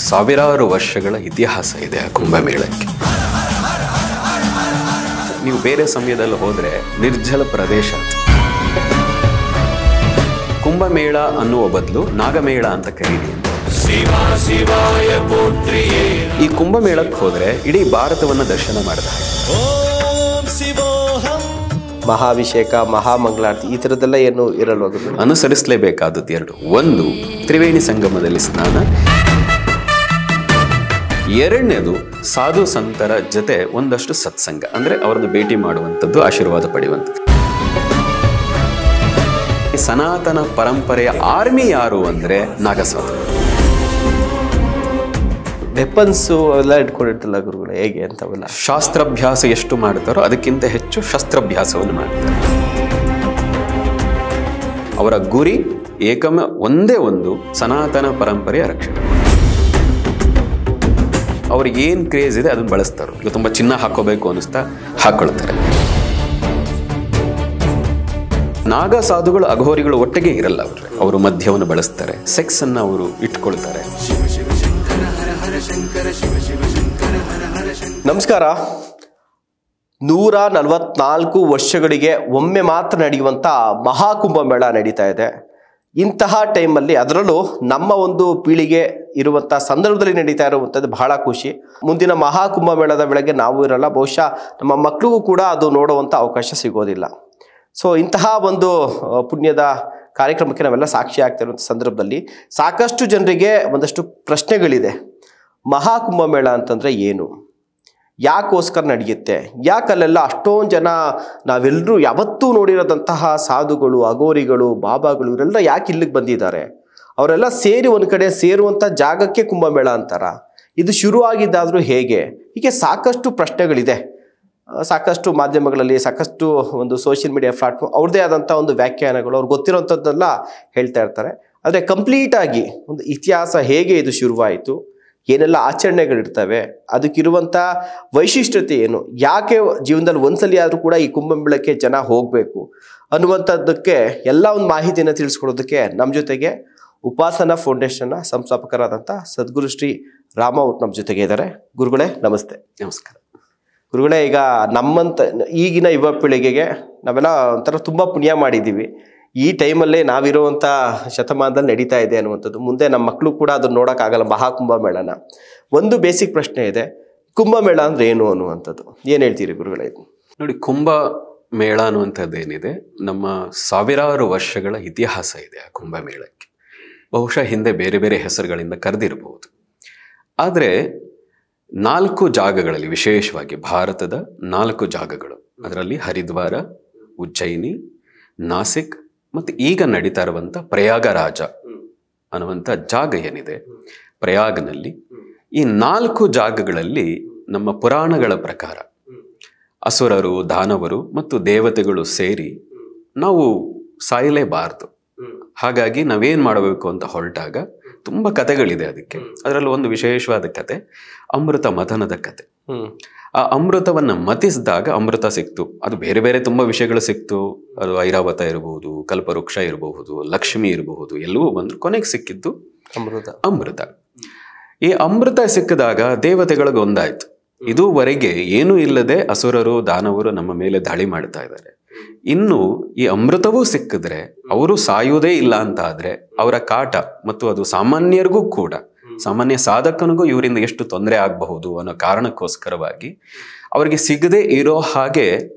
ಸಾವಿರಾರು ವರ್ಷಗಳ ಇತಿಹಾಸ ಇದೆ ಆ ಕುಂಭಮೇಳಕ್ಕೆ. ನೀವು ಬೇರೆ ಸಮಯದಲ್ಲಿ ಹೋದರೆ ನಿರ್ಜಲ ಪ್ರದೇಶ. ಕುಂಭಮೇಳ ಅನ್ನುವ ಬದಲು ನಾಗಮೇಳ ಅಂತ ಕರೀರಿ. ಈ ಕುಂಭಮೇಳಕ್ಕೆ ಹೋದರೆ ಇಡೀ ಭಾರತವನ್ನು ದರ್ಶನ ಮಾಡಿದ ಮಹಾಭಿಷೇಕ, ಮಹಾಮಂಗಳಾರತಿ ಈ ಥರದ್ದೆಲ್ಲ ಏನು ಇರಲ್ವ? ಅನುಸರಿಸಲೇಬೇಕಾದದ್ದು ಎರಡು. ಒಂದು, ತ್ರಿವೇಣಿ ಸಂಗಮದಲ್ಲಿ ಸ್ನಾನ. ಎರಡನೇದು, ಸಾಧು ಸಂತರ ಜೊತೆ ಒಂದಷ್ಟು ಸತ್ಸಂಗ, ಅಂದರೆ ಅವರನ್ನು ಭೇಟಿ ಮಾಡುವಂಥದ್ದು, ಆಶೀರ್ವಾದ ಪಡೆಯುವಂಥದ್ದು. ಸನಾತನ ಪರಂಪರೆಯ ಆರ್ಮಿ ಯಾರು ಅಂದರೆ ನಾಗಸಾಧು. ವೆಪನ್ಸು ಅವೆಲ್ಲ ಇಟ್ಕೊಂಡಿರ್ತಲ್ಲ ಗುರುಗಳು, ಹೇಗೆ ಅಂತವೆಲ್ಲ? ಶಾಸ್ತ್ರಾಭ್ಯಾಸ ಎಷ್ಟು ಮಾಡ್ತಾರೋ ಅದಕ್ಕಿಂತ ಹೆಚ್ಚು ಶಸ್ತ್ರಾಭ್ಯಾಸವನ್ನು ಮಾಡ್ತಾರೆ. ಅವರ ಗುರಿ ಒಂದೇ ಒಂದು, ಸನಾತನ ಪರಂಪರೆಯ ರಕ್ಷಣೆ. ಅವ್ರಿಗೆ ಏನು ಕ್ರೇಜ್ ಇದೆ ಅದನ್ನು ಬಳಸ್ತಾರೆ. ಈಗ ತುಂಬ ಚಿನ್ನ ಹಾಕೋಬೇಕು ಅನ್ನಿಸ್ತಾ ಹಾಕೊಳ್ತಾರೆ. ನಾಗ ಸಾಧುಗಳು ಅಘೋರಿಗಳು ಒಟ್ಟಿಗೆ ಇರಲ್ಲ. ಅವರು ಮದ್ಯವನ್ನು ಬಳಸ್ತಾರೆ, ಸೆಕ್ಸ್ ಅನ್ನು ಅವರು ಇಟ್ಕೊಳ್ತಾರೆ. ನಮಸ್ಕಾರ. 144 ವರ್ಷಗಳಿಗೆ ಒಮ್ಮೆ ಮಾತ್ರ ನಡೆಯುವಂಥ ಮಹಾಕುಂಭಮೇಳ ನಡೀತಾ ಇದೆ. ಇಂತಹ ಟೈಮಲ್ಲಿ, ಅದರಲ್ಲೂ ನಮ್ಮ ಒಂದು ಪೀಳಿಗೆ ಇರುವಂಥ ಸಂದರ್ಭದಲ್ಲಿ ನಡೀತಾ ಇರುವಂಥದ್ದು ಬಹಳ ಖುಷಿ. ಮುಂದಿನ ಮಹಾಕುಂಭಮೇಳದ ವೇಳೆಗೆ ನಾವು ಇರಲ್ಲ, ಬಹುಶಃ ನಮ್ಮ ಮಕ್ಕಳಿಗೂ ಕೂಡ ಅದು ನೋಡುವಂಥ ಅವಕಾಶ ಸಿಗೋದಿಲ್ಲ. ಸೊ ಇಂತಹ ಒಂದು ಪುಣ್ಯದ ಕಾರ್ಯಕ್ರಮಕ್ಕೆ ನಾವೆಲ್ಲ ಸಾಕ್ಷಿ ಆಗ್ತಾ ಇರುವಂಥ ಸಂದರ್ಭದಲ್ಲಿ ಸಾಕಷ್ಟು ಜನರಿಗೆ ಒಂದಷ್ಟು ಪ್ರಶ್ನೆಗಳಿದೆ. ಮಹಾಕುಂಭಮೇಳ ಅಂತಂದರೆ ಏನು? ಯಾಕೋಸ್ಕರ ನಡೆಯುತ್ತೆ? ಯಾಕಲ್ಲೆಲ್ಲ ಅಷ್ಟೊಂದು ಜನ, ನಾವೆಲ್ಲರೂ ಯಾವತ್ತೂ ನೋಡಿರೋದಂತಹ ಸಾಧುಗಳು, ಅಘೋರಿಗಳು, ಬಾಬಾಗಳು ಇವರೆಲ್ಲ ಯಾಕೆ ಇಲ್ಲಿಗೆ ಬಂದಿದ್ದಾರೆ? ಅವರೆಲ್ಲ ಸೇರಿ ಒಂದು ಕಡೆ ಸೇರುವಂಥ ಜಾಗಕ್ಕೆ ಕುಂಭಮೇಳ ಅಂತಾರ? ಇದು ಶುರುವಾಗಿದ್ದಾದರೂ ಹೇಗೆ? ಹೀಗೆ ಸಾಕಷ್ಟು ಪ್ರಶ್ನೆಗಳಿದೆ. ಸಾಕಷ್ಟು ಮಾಧ್ಯಮಗಳಲ್ಲಿ, ಸಾಕಷ್ಟು ಒಂದು ಸೋಷಿಯಲ್ ಮೀಡಿಯಾ ಪ್ಲಾಟ್ಫಾರ್ಮ್ ಅವ್ರದ್ದೇ ಆದಂಥ ಒಂದು ವ್ಯಾಖ್ಯಾನಗಳು, ಅವ್ರಿಗೆ ಗೊತ್ತಿರೋಂಥದ್ದೆಲ್ಲ ಹೇಳ್ತಾ ಇರ್ತಾರೆ. ಆದರೆ ಕಂಪ್ಲೀಟಾಗಿ ಒಂದು ಇತಿಹಾಸ, ಹೇಗೆ ಇದು ಶುರುವಾಯಿತು, ಏನೆಲ್ಲ ಆಚರಣೆಗಳಿರ್ತವೆ, ಅದಕ್ಕಿರುವಂಥ ವೈಶಿಷ್ಟ್ಯತೆ ಏನು, ಯಾಕೆ ಜೀವನದಲ್ಲಿ ಒಂದ್ಸಲಿ ಆದರೂ ಕೂಡ ಈ ಕುಂಭಮೇಳಕ್ಕೆ ಜನ ಹೋಗಬೇಕು ಅನ್ನುವಂಥದ್ದಕ್ಕೆ ಎಲ್ಲ ಒಂದು ಮಾಹಿತಿಯನ್ನು ತಿಳಿಸ್ಕೊಡೋದಕ್ಕೆ ನಮ್ಮ ಜೊತೆಗೆ ಉಪಾಸನಾ ಫೌಂಡೇಶನ್ನ ಸಂಸ್ಥಾಪಕರಾದಂಥ ಸದ್ಗುರು ಶ್ರೀ ರಾಮ ನಮ್ಮ ಜೊತೆಗೆ ಇದ್ದಾರೆ. ಗುರುಗಳೇ ನಮಸ್ತೆ. ನಮಸ್ಕಾರ ಗುರುಗಳೇ. ಈಗ ನಮ್ಮಂತ ಈಗಿನ ಯುವ ಪೀಳಿಗೆಗೆ ನಾವೆಲ್ಲ ಒಂಥರ ತುಂಬ ಪುಣ್ಯ ಮಾಡಿದ್ದೀವಿ. ಈ ಟೈಮಲ್ಲೇ ನಾವಿರುವಂಥ ಶತಮಾನದಲ್ಲಿ ನಡೀತಾ ಇದೆ ಅನ್ನುವಂಥದ್ದು. ಮುಂದೆ ನಮ್ಮ ಮಕ್ಕಳು ಕೂಡ ಅದನ್ನು ನೋಡೋಕ್ಕಾಗಲ್ಲ ಮಹಾಕುಂಭಮೇಳನ. ಒಂದು ಬೇಸಿಕ್ ಪ್ರಶ್ನೆ ಇದೆ, ಕುಂಭಮೇಳ ಅಂದರೆ ಏನು ಅನ್ನುವಂಥದ್ದು. ಏನು ಹೇಳ್ತೀರಿ ಗುರುಗಳೇ? ನೋಡಿ, ಕುಂಭಮೇಳ ಅನ್ನುವಂಥದ್ದು ಏನಿದೆ, ನಮ್ಮ ಸಾವಿರಾರು ವರ್ಷಗಳ ಇತಿಹಾಸ ಇದೆ ಆ ಕುಂಭಮೇಳಕ್ಕೆ. ಬಹುಶಃ ಹಿಂದೆ ಬೇರೆ ಬೇರೆ ಹೆಸರುಗಳಿಂದ ಕರೆದಿರಬಹುದು. ಆದರೆ 4 ಜಾಗಗಳಲ್ಲಿ, ವಿಶೇಷವಾಗಿ ಭಾರತದ 4 ಜಾಗಗಳು, ಅದರಲ್ಲಿ ಹರಿದ್ವಾರ, ಉಜ್ಜಯಿನಿ, ನಾಸಿಕ್ ಮತ್ತು ಈಗ ನಡೀತಾ ಇರುವಂಥ ಪ್ರಯಾಗರಾಜ ಅನ್ನುವಂಥ ಜಾಗ ಏನಿದೆ, ಪ್ರಯಾಗ್ನಲ್ಲಿ, ಈ 4 ಜಾಗಗಳಲ್ಲಿ ನಮ್ಮ ಪುರಾಣಗಳ ಪ್ರಕಾರ ಅಸುರರು, ದಾನವರು ಮತ್ತು ದೇವತೆಗಳು ಸೇರಿ ನಾವು ಸಾಯಲೇಬಾರ್ದು. ಹಾಗಾಗಿ ನಾವೇನು ಮಾಡಬೇಕು ಅಂತ ಹೊರಟಾಗ ತುಂಬ ಕಥೆಗಳಿದೆ ಅದಕ್ಕೆ. ಅದರಲ್ಲಿ ಒಂದು ವಿಶೇಷವಾದ ಕತೆ ಅಮೃತ ಮಥನದ ಕತೆ. ಆ ಅಮೃತವನ್ನು ಮತಿಸಿದಾಗ ಅಮೃತ ಸಿಕ್ತು. ಅದು ಬೇರೆ ಬೇರೆ ತುಂಬ ವಿಷಯಗಳು ಸಿಕ್ತು. ಅದು ಐರಾವತ ಇರಬಹುದು, ಕಲ್ಪವೃಕ್ಷ ಇರಬಹುದು, ಲಕ್ಷ್ಮಿ ಇರಬಹುದು, ಎಲ್ಲವೂ ಬಂದ್ರು. ಕೊನೆಗೆ ಸಿಕ್ಕಿದ್ದು ಅಮೃತ. ಈ ಅಮೃತ ಸಿಕ್ಕಿದಾಗ ದೇವತೆಗಳಿಗೆ ಒಂದಾಯ್ತು, ಇದುವರೆಗೆ ಏನೂ ಇಲ್ಲದೆ ಅಸುರರು, ದಾನವರು ನಮ್ಮ ಮೇಲೆ ದಾಳಿ ಮಾಡ್ತಾ ಇದ್ದಾರೆ. ಇನ್ನು ಈ ಅಮೃತವೂ ಸಿಕ್ಕಿದ್ರೆ ಅವರು ಸಾಯುವುದೇ ಇಲ್ಲ ಅಂತ ಆದ್ರೆ ಅವರ ಕಾಟ, ಮತ್ತು ಅದು ಸಾಮಾನ್ಯರಿಗೂ ಕೂಡ, ಸಾಮಾನ್ಯ ಸಾಧಕನಿಗೂ ಇವರಿಂದ ಎಷ್ಟು ತೊಂದರೆ ಆಗಬಹುದು ಅನ್ನೋ ಕಾರಣಕ್ಕೋಸ್ಕರವಾಗಿ ಅವರಿಗೆ ಸಿಗದೆ ಇರೋ ಹಾಗೆ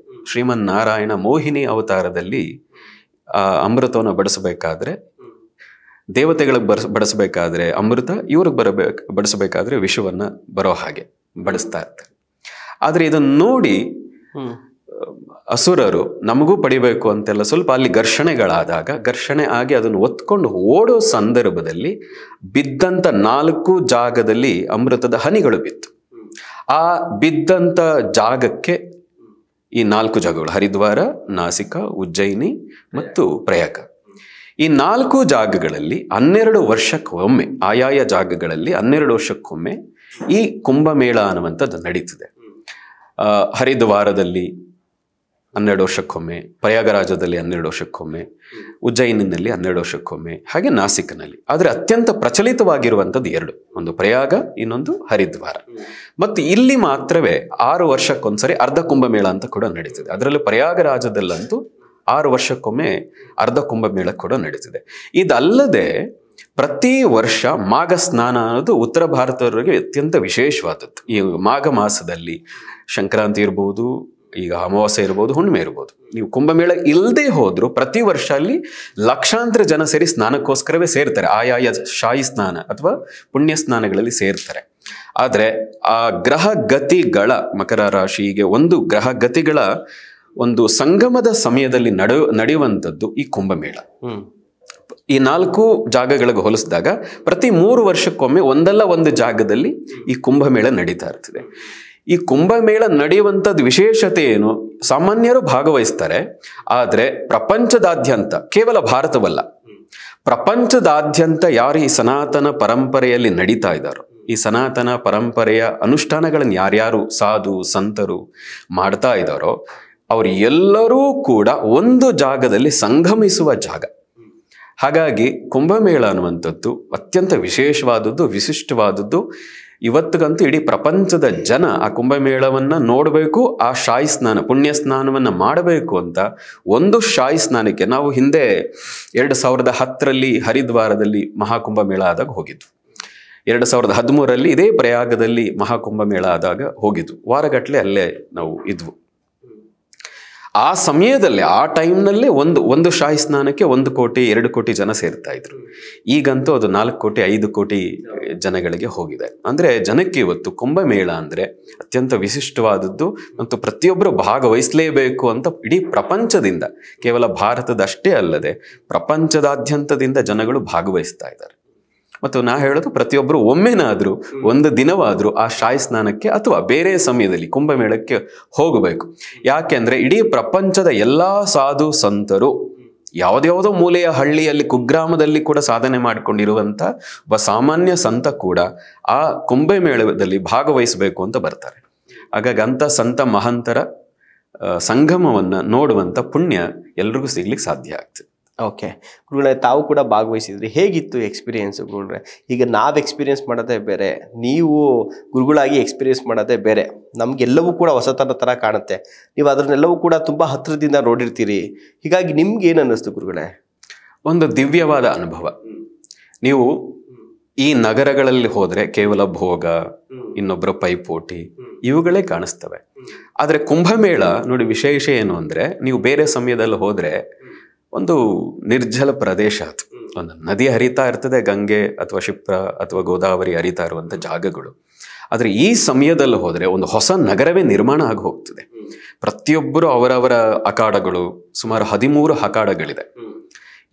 ಶ್ರೀಮನ್ನಾರಾಯಣ ಮೋಹಿನಿ ಅವತಾರದಲ್ಲಿ ಆ ಅಮೃತವನ್ನು ಬಡಿಸಬೇಕಾದ್ರೆ, ದೇವತೆಗಳಿಗೆ ಬಡಿಸಬೇಕಾದ್ರೆ ಅಮೃತ, ಇವ್ರಿಗೆ ಬಡಿಸಬೇಕಾದ್ರೆ ವಿಷವನ್ನ ಬರೋ ಹಾಗೆ ಬಡಿಸ್ತಾ ಇರ್ತಾರೆ. ಆದ್ರೆ ಇದನ್ನು ನೋಡಿ ಅಸುರರು ನಮಗೂ ಪಡಿಬೇಕು ಅಂತೆಲ್ಲ ಸ್ವಲ್ಪ ಅಲ್ಲಿ ಘರ್ಷಣೆ ಆಗಿ ಅದನ್ನು ಒತ್ಕೊಂಡು ಓಡೋ ಸಂದರ್ಭದಲ್ಲಿ ಬಿದ್ದಂತ 4 ಜಾಗದಲ್ಲಿ ಅಮೃತದ ಹನಿಗಳು ಬಿತ್ತು. ಆ ಬಿದ್ದಂತ ಜಾಗಕ್ಕೆ ಈ 4 ಜಾಗಗಳು, ಹರಿದ್ವಾರ, ನಾಸಿಕ, ಉಜ್ಜಯಿನಿ ಮತ್ತು ಪ್ರಯಾಗ, ಈ 4 ಜಾಗಗಳಲ್ಲಿ 12 ವರ್ಷಕ್ಕೊಮ್ಮೆ, ಆಯಾಯ ಜಾಗಗಳಲ್ಲಿ 12 ವರ್ಷಕ್ಕೊಮ್ಮೆ ಈ ಕುಂಭಮೇಳ ಅನ್ನುವಂಥದ್ದು ನಡೀತದೆ. ಹರಿದ್ವಾರದಲ್ಲಿ 12 ವರ್ಷಕ್ಕೊಮ್ಮೆ, ಪ್ರಯಾಗರಾಜದಲ್ಲಿ 12 ವರ್ಷಕ್ಕೊಮ್ಮೆ, ಉಜ್ಜಯಿನಿನಲ್ಲಿ 12 ವರ್ಷಕ್ಕೊಮ್ಮೆ, ಹಾಗೆ ನಾಸಿಕ್ನಲ್ಲಿ. ಆದರೆ ಅತ್ಯಂತ ಪ್ರಚಲಿತವಾಗಿರುವಂಥದ್ದು 2, ಒಂದು ಪ್ರಯಾಗ, ಇನ್ನೊಂದು ಹರಿದ್ವಾರ. ಮತ್ತು ಇಲ್ಲಿ ಮಾತ್ರವೇ 6 ವರ್ಷಕ್ಕೊಂದ್ಸರಿ ಅರ್ಧ ಕುಂಭಮೇಳ ಅಂತ ಕೂಡ ನಡೀತಿದೆ. ಅದರಲ್ಲೂ ಪ್ರಯಾಗರಾಜದಲ್ಲಂತೂ 6 ವರ್ಷಕ್ಕೊಮ್ಮೆ ಅರ್ಧ ಕುಂಭಮೇಳ ಕೂಡ ನಡೀತಿದೆ. ಇದಲ್ಲದೆ ಪ್ರತಿ ವರ್ಷ ಮಾಘ ಸ್ನಾನ ಅನ್ನೋದು ಉತ್ತರ ಭಾರತದವರಿಗೆ ಅತ್ಯಂತ ವಿಶೇಷವಾದದ್ದು. ಈ ಮಾಘ ಮಾಸದಲ್ಲಿ ಸಂಕ್ರಾಂತಿ ಇರ್ಬೋದು, ಈಗ ಅಮಾವಾಸ್ಯೆ ಇರ್ಬೋದು, ಹುಣ್ಣಿಮೆ ಇರ್ಬೋದು, ನೀವು ಕುಂಭಮೇಳ ಇಲ್ಲದೆ ಹೋದ್ರು ಪ್ರತಿ ವರ್ಷ ಅಲ್ಲಿ ಲಕ್ಷಾಂತರ ಜನ ಸೇರಿ ಸ್ನಾನಕ್ಕೋಸ್ಕರವೇ ಸೇರ್ತಾರೆ. ಆಯಾಯ ಶಾಹಿ ಸ್ನಾನ ಅಥವಾ ಪುಣ್ಯ ಸ್ನಾನಗಳಲ್ಲಿ ಸೇರ್ತಾರೆ. ಆದರೆ ಆ ಗ್ರಹ ಗತಿಗಳ, ಮಕರ ರಾಶಿಗೆ ಒಂದು ಗ್ರಹ ಗತಿಗಳ ಒಂದು ಸಂಗಮದ ಸಮಯದಲ್ಲಿ ನಡೆಯುವಂಥದ್ದು ಈ ಕುಂಭಮೇಳ. ಈ 4 ಜಾಗಗಳಿಗೆ ಹೋಲಿಸಿದಾಗ ಪ್ರತಿ 3 ವರ್ಷಕ್ಕೊಮ್ಮೆ ಒಂದಲ್ಲ ಒಂದು ಜಾಗದಲ್ಲಿ ಈ ಕುಂಭಮೇಳ ನಡೀತಾ ಇರ್ತದೆ. ಈ ಕುಂಭಮೇಳ ನಡೆಯುವಂಥದ್ದು ವಿಶೇಷತೆ ಏನು? ಸಾಮಾನ್ಯರು ಭಾಗವಹಿಸ್ತಾರೆ, ಆದರೆ ಪ್ರಪಂಚದಾದ್ಯಂತ, ಕೇವಲ ಭಾರತವಲ್ಲ, ಪ್ರಪಂಚದಾದ್ಯಂತ ಯಾರು ಈ ಸನಾತನ ಪರಂಪರೆಯಲ್ಲಿ ನಡೀತಾ ಇದ್ದಾರೋ, ಈ ಸನಾತನ ಪರಂಪರೆಯ ಅನುಷ್ಠಾನಗಳನ್ನು ಯಾರ್ಯಾರು ಸಾಧು ಸಂತರು ಮಾಡ್ತಾ ಇದ್ದಾರೋ ಅವರು ಎಲ್ಲರೂ ಕೂಡ ಒಂದು ಜಾಗದಲ್ಲಿ ಸಂಗಮಿಸುವ ಜಾಗ. ಹಾಗಾಗಿ ಕುಂಭಮೇಳ ಅನ್ನುವಂಥದ್ದು ಅತ್ಯಂತ ವಿಶೇಷವಾದದ್ದು, ವಿಶಿಷ್ಟವಾದದ್ದು. ಇವತ್ತಿಗಂತೂ ಇಡೀ ಪ್ರಪಂಚದ ಜನ ಆ ಕುಂಭಮೇಳವನ್ನು ನೋಡಬೇಕು, ಆ ಶಾಹಿ ಸ್ನಾನ, ಪುಣ್ಯ ಸ್ನಾನವನ್ನು ಮಾಡಬೇಕು ಅಂತ ಒಂದು ಶಾಹಿ ಸ್ನಾನಕ್ಕೆ ನಾವು ಹಿಂದೆ 2010ರಲ್ಲಿ ಹರಿದ್ವಾರದಲ್ಲಿ ಮಹಾಕುಂಭಮೇಳ ಆದಾಗ ಹೋಗಿದ್ವು. 2013ರಲ್ಲಿ ಇದೇ ಪ್ರಯಾಗದಲ್ಲಿ ಮಹಾಕುಂಭಮೇಳ ಆದಾಗ ಹೋಗಿದ್ವು. ವಾರಗಟ್ಟಲೆ ಅಲ್ಲೇ ನಾವು ಇದ್ವು. ಆ ಸಮಯದಲ್ಲಿ, ಆ ಟೈಮ್ನಲ್ಲಿ ಒಂದು ಶಾಹಿ ಸ್ನಾನಕ್ಕೆ 1 ಕೋಟಿ 2 ಕೋಟಿ ಜನ ಸೇರ್ತಾ ಇದ್ರು. ಈಗಂತೂ ಅದು 4 ಕೋಟಿ 5 ಕೋಟಿ ಜನಗಳಿಗೆ ಹೋಗಿದೆ. ಅಂದರೆ ಜನಕ್ಕೆ ಇವತ್ತು ಕುಂಭಮೇಳ ಅಂದರೆ ಅತ್ಯಂತ ವಿಶಿಷ್ಟವಾದದ್ದು ಮತ್ತು ಪ್ರತಿಯೊಬ್ಬರು ಭಾಗವಹಿಸಲೇಬೇಕು ಅಂತ ಇಡೀ ಪ್ರಪಂಚದಿಂದ, ಕೇವಲ ಭಾರತದಷ್ಟೇ ಅಲ್ಲದೆ ಪ್ರಪಂಚದಾದ್ಯಂತದಿಂದ ಜನಗಳು ಭಾಗವಹಿಸ್ತಾ ಇದ್ದಾರೆ. ಮತ್ತು ನಾ ಹೇಳೋದು, ಪ್ರತಿಯೊಬ್ಬರು ಒಮ್ಮೆನಾದರೂ, ಒಂದು ದಿನವಾದರೂ ಆ ಶಾಹಿ ಸ್ನಾನಕ್ಕೆ ಅಥವಾ ಬೇರೆ ಸಮಯದಲ್ಲಿ ಕುಂಭಮೇಳಕ್ಕೆ ಹೋಗಬೇಕು. ಯಾಕೆಂದರೆ ಇಡೀ ಪ್ರಪಂಚದ ಎಲ್ಲ ಸಾಧು ಸಂತರು ಯಾವುದ್ಯಾವುದೋ ಮೂಲೆಯ ಹಳ್ಳಿಯಲ್ಲಿ, ಕುಗ್ರಾಮದಲ್ಲಿ ಕೂಡ ಸಾಧನೆ ಮಾಡಿಕೊಂಡಿರುವಂಥ ಒಬ್ಬ ಸಾಮಾನ್ಯ ಸಂತ ಕೂಡ ಆ ಕುಂಭಮೇಳದಲ್ಲಿ ಭಾಗವಹಿಸಬೇಕು ಅಂತ ಬರ್ತಾರೆ. ಹಾಗಾಗಿ ಅಂಥ ಸಂತ ಮಹಂತರ ಸಂಗಮವನ್ನು ನೋಡುವಂಥ ಪುಣ್ಯ ಎಲ್ರಿಗೂ ಸಿಗ್ಲಿಕ್ಕೆ ಸಾಧ್ಯ ಆಗ್ತದೆ. ಓಕೆ ಗುರುಗಳೇ, ತಾವು ಕೂಡ ಭಾಗವಹಿಸಿದ್ರಿ. ಹೇಗಿತ್ತು ಎಕ್ಸ್ಪೀರಿಯೆನ್ಸ್ ಗುರುಗಳೇ? ಈಗ ನಾವು ಎಕ್ಸ್ಪೀರಿಯೆನ್ಸ್ ಮಾಡೋದೇ ಬೇರೆ, ನೀವು ಗುರುಗಳಾಗಿ ಎಕ್ಸ್ಪೀರಿಯೆನ್ಸ್ ಮಾಡೋದೇ ಬೇರೆ. ನಮಗೆಲ್ಲವೂ ಕೂಡ ಹೊಸತನ ಥರ ಕಾಣುತ್ತೆ. ನೀವು ಅದನ್ನೆಲ್ಲವೂ ಕೂಡ ತುಂಬ ಹತ್ತಿರದಿಂದ ನೋಡಿರ್ತೀರಿ. ಹೀಗಾಗಿ ನಿಮ್ಗೆ ಏನು ಅನ್ನಿಸ್ತು ಗುರುಗಳೇ? ಒಂದು ದಿವ್ಯವಾದ ಅನುಭವ. ನೀವು ಈ ನಗರಗಳಲ್ಲಿ ಹೋದರೆ ಕೇವಲ ಭೋಗ, ಇನ್ನೊಬ್ಬರ ಪೈಪೋಟಿ, ಇವುಗಳೇ ಕಾಣಿಸ್ತವೆ. ಆದರೆ ಕುಂಭಮೇಳ ನೋಡಿ, ವಿಶೇಷ ಏನು ಅಂದರೆ, ನೀವು ಬೇರೆ ಸಮಯದಲ್ಲಿ ಹೋದರೆ ಒಂದು ನಿರ್ಜಲ ಪ್ರದೇಶ, ಅದು ಒಂದು ನದಿ ಹರಿತಾ ಇರ್ತದೆ, ಗಂಗೆ ಅಥವಾ ಶಿಪ್ರಾ ಅಥವಾ ಗೋದಾವರಿ ಹರಿತಾ ಇರುವಂಥ ಜಾಗಗಳು. ಆದರೆ ಈ ಸಮಯದಲ್ಲಿ ಹೋದರೆ ಒಂದು ಹೊಸ ನಗರವೇ ನಿರ್ಮಾಣ ಆಗಿ ಹೋಗ್ತದೆ. ಪ್ರತಿಯೊಬ್ಬರು ಅವರವರ ಅಖಾಡಗಳು, ಸುಮಾರು 13 ಅಖಾಡಗಳಿದೆ.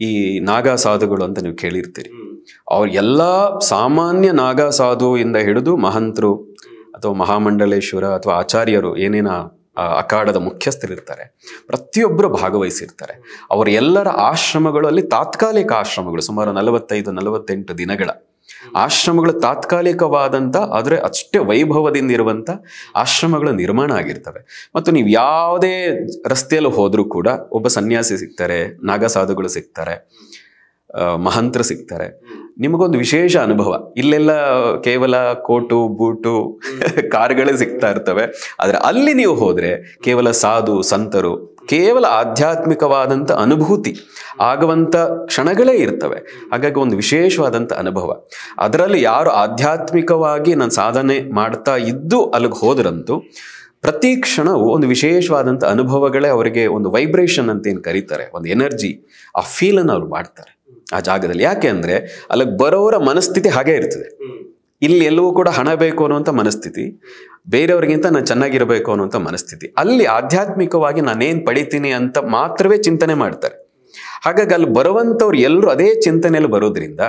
ಈ ನಾಗಾ ಸಾಧುಗಳು ಅಂತ ನೀವು ಕೇಳಿರ್ತೀರಿ. ಅವ್ರ ಎಲ್ಲ ಸಾಮಾನ್ಯ ನಾಗಾ ಸಾಧು ಇಂದ ಹಿಡಿದು ಮಹಂತರು ಅಥವಾ ಮಹಾಮಂಡಲೇಶ್ವರ ಅಥವಾ ಆಚಾರ್ಯರು, ಏನೇನ ಅಖಾಡದ ಮುಖ್ಯಸ್ಥರಿರ್ತಾರೆ, ಪ್ರತಿಯೊಬ್ಬರು ಭಾಗವಹಿಸಿರ್ತಾರೆ. ಅವರ ಎಲ್ಲರ ಆಶ್ರಮಗಳು ಅಲ್ಲಿ ತಾತ್ಕಾಲಿಕ ಆಶ್ರಮಗಳು, ಸುಮಾರು 45-48 ದಿನಗಳ ಆಶ್ರಮಗಳು, ತಾತ್ಕಾಲಿಕವಾದಂಥ ಆದರೆ ಅಷ್ಟೇ ವೈಭವದಿಂದ ಇರುವಂಥ ಆಶ್ರಮಗಳು ನಿರ್ಮಾಣ ಆಗಿರ್ತವೆ. ಮತ್ತು ನೀವು ಯಾವುದೇ ರಸ್ತೆಯಲ್ಲಿ ಹೋದರೂ ಕೂಡ ಒಬ್ಬ ಸನ್ಯಾಸಿ ಸಿಗ್ತಾರೆ, ನಾಗಸಾಧುಗಳು ಸಿಗ್ತಾರೆ, ಮಹಂತರು ಸಿಗ್ತಾರೆ. ನಿಮಗೊಂದು ವಿಶೇಷ ಅನುಭವ. ಇಲ್ಲೆಲ್ಲ ಕೇವಲ ಕೋಟು ಬೂಟು ಕಾರ್ಗಳೇ ಸಿಗ್ತಾ ಇರ್ತವೆ. ಆದರೆ ಅಲ್ಲಿ ನೀವು ಹೋದರೆ ಕೇವಲ ಸಾಧು ಸಂತರು, ಕೇವಲ ಆಧ್ಯಾತ್ಮಿಕವಾದಂಥ ಅನುಭೂತಿ ಆಗುವಂಥ ಕ್ಷಣಗಳೇ ಇರ್ತವೆ. ಹಾಗಾಗಿ ಒಂದು ವಿಶೇಷವಾದಂಥ ಅನುಭವ. ಅದರಲ್ಲಿ ಯಾರು ಆಧ್ಯಾತ್ಮಿಕವಾಗಿ ನಾನು ಸಾಧನೆ ಮಾಡ್ತಾ ಇದ್ದು ಅಲ್ಲಿಗೆ ಹೋದ್ರಂತೂ ಪ್ರತಿ ಕ್ಷಣವೂ ಒಂದು ವಿಶೇಷವಾದಂಥ ಅನುಭವಗಳೇ ಅವರಿಗೆ ಒಂದು ವೈಬ್ರೇಷನ್ ಅಂತ ಏನು ಕರೀತಾರೆ, ಒಂದು ಎನರ್ಜಿ, ಆ ಫೀಲನ್ನು ಅವ್ರು ಮಾಡ್ತಾರೆ ಆ ಜಾಗದಲ್ಲಿ. ಯಾಕೆ ಅಂದರೆ ಅಲ್ಲಿಗೆ ಬರೋರ ಮನಸ್ಥಿತಿ ಹಾಗೇ ಇರ್ತದೆ. ಇಲ್ಲಿ ಎಲ್ಲವೂ ಕೂಡ ಹಣ ಬೇಕು ಅನ್ನುವಂಥ ಮನಸ್ಥಿತಿ, ಬೇರೆಯವ್ರಿಗಿಂತ ನಾನು ಚೆನ್ನಾಗಿರಬೇಕು ಅನ್ನುವಂಥ ಮನಸ್ಥಿತಿ. ಅಲ್ಲಿ ಆಧ್ಯಾತ್ಮಿಕವಾಗಿ ನಾನೇನು ಪಡಿತೀನಿ ಅಂತ ಮಾತ್ರವೇ ಚಿಂತನೆ ಮಾಡ್ತಾರೆ. ಹಾಗಾಗಿ ಅಲ್ಲಿ ಬರುವಂಥವ್ರು ಎಲ್ಲರೂ ಅದೇ ಚಿಂತನೆಯಲ್ಲಿ ಬರೋದ್ರಿಂದ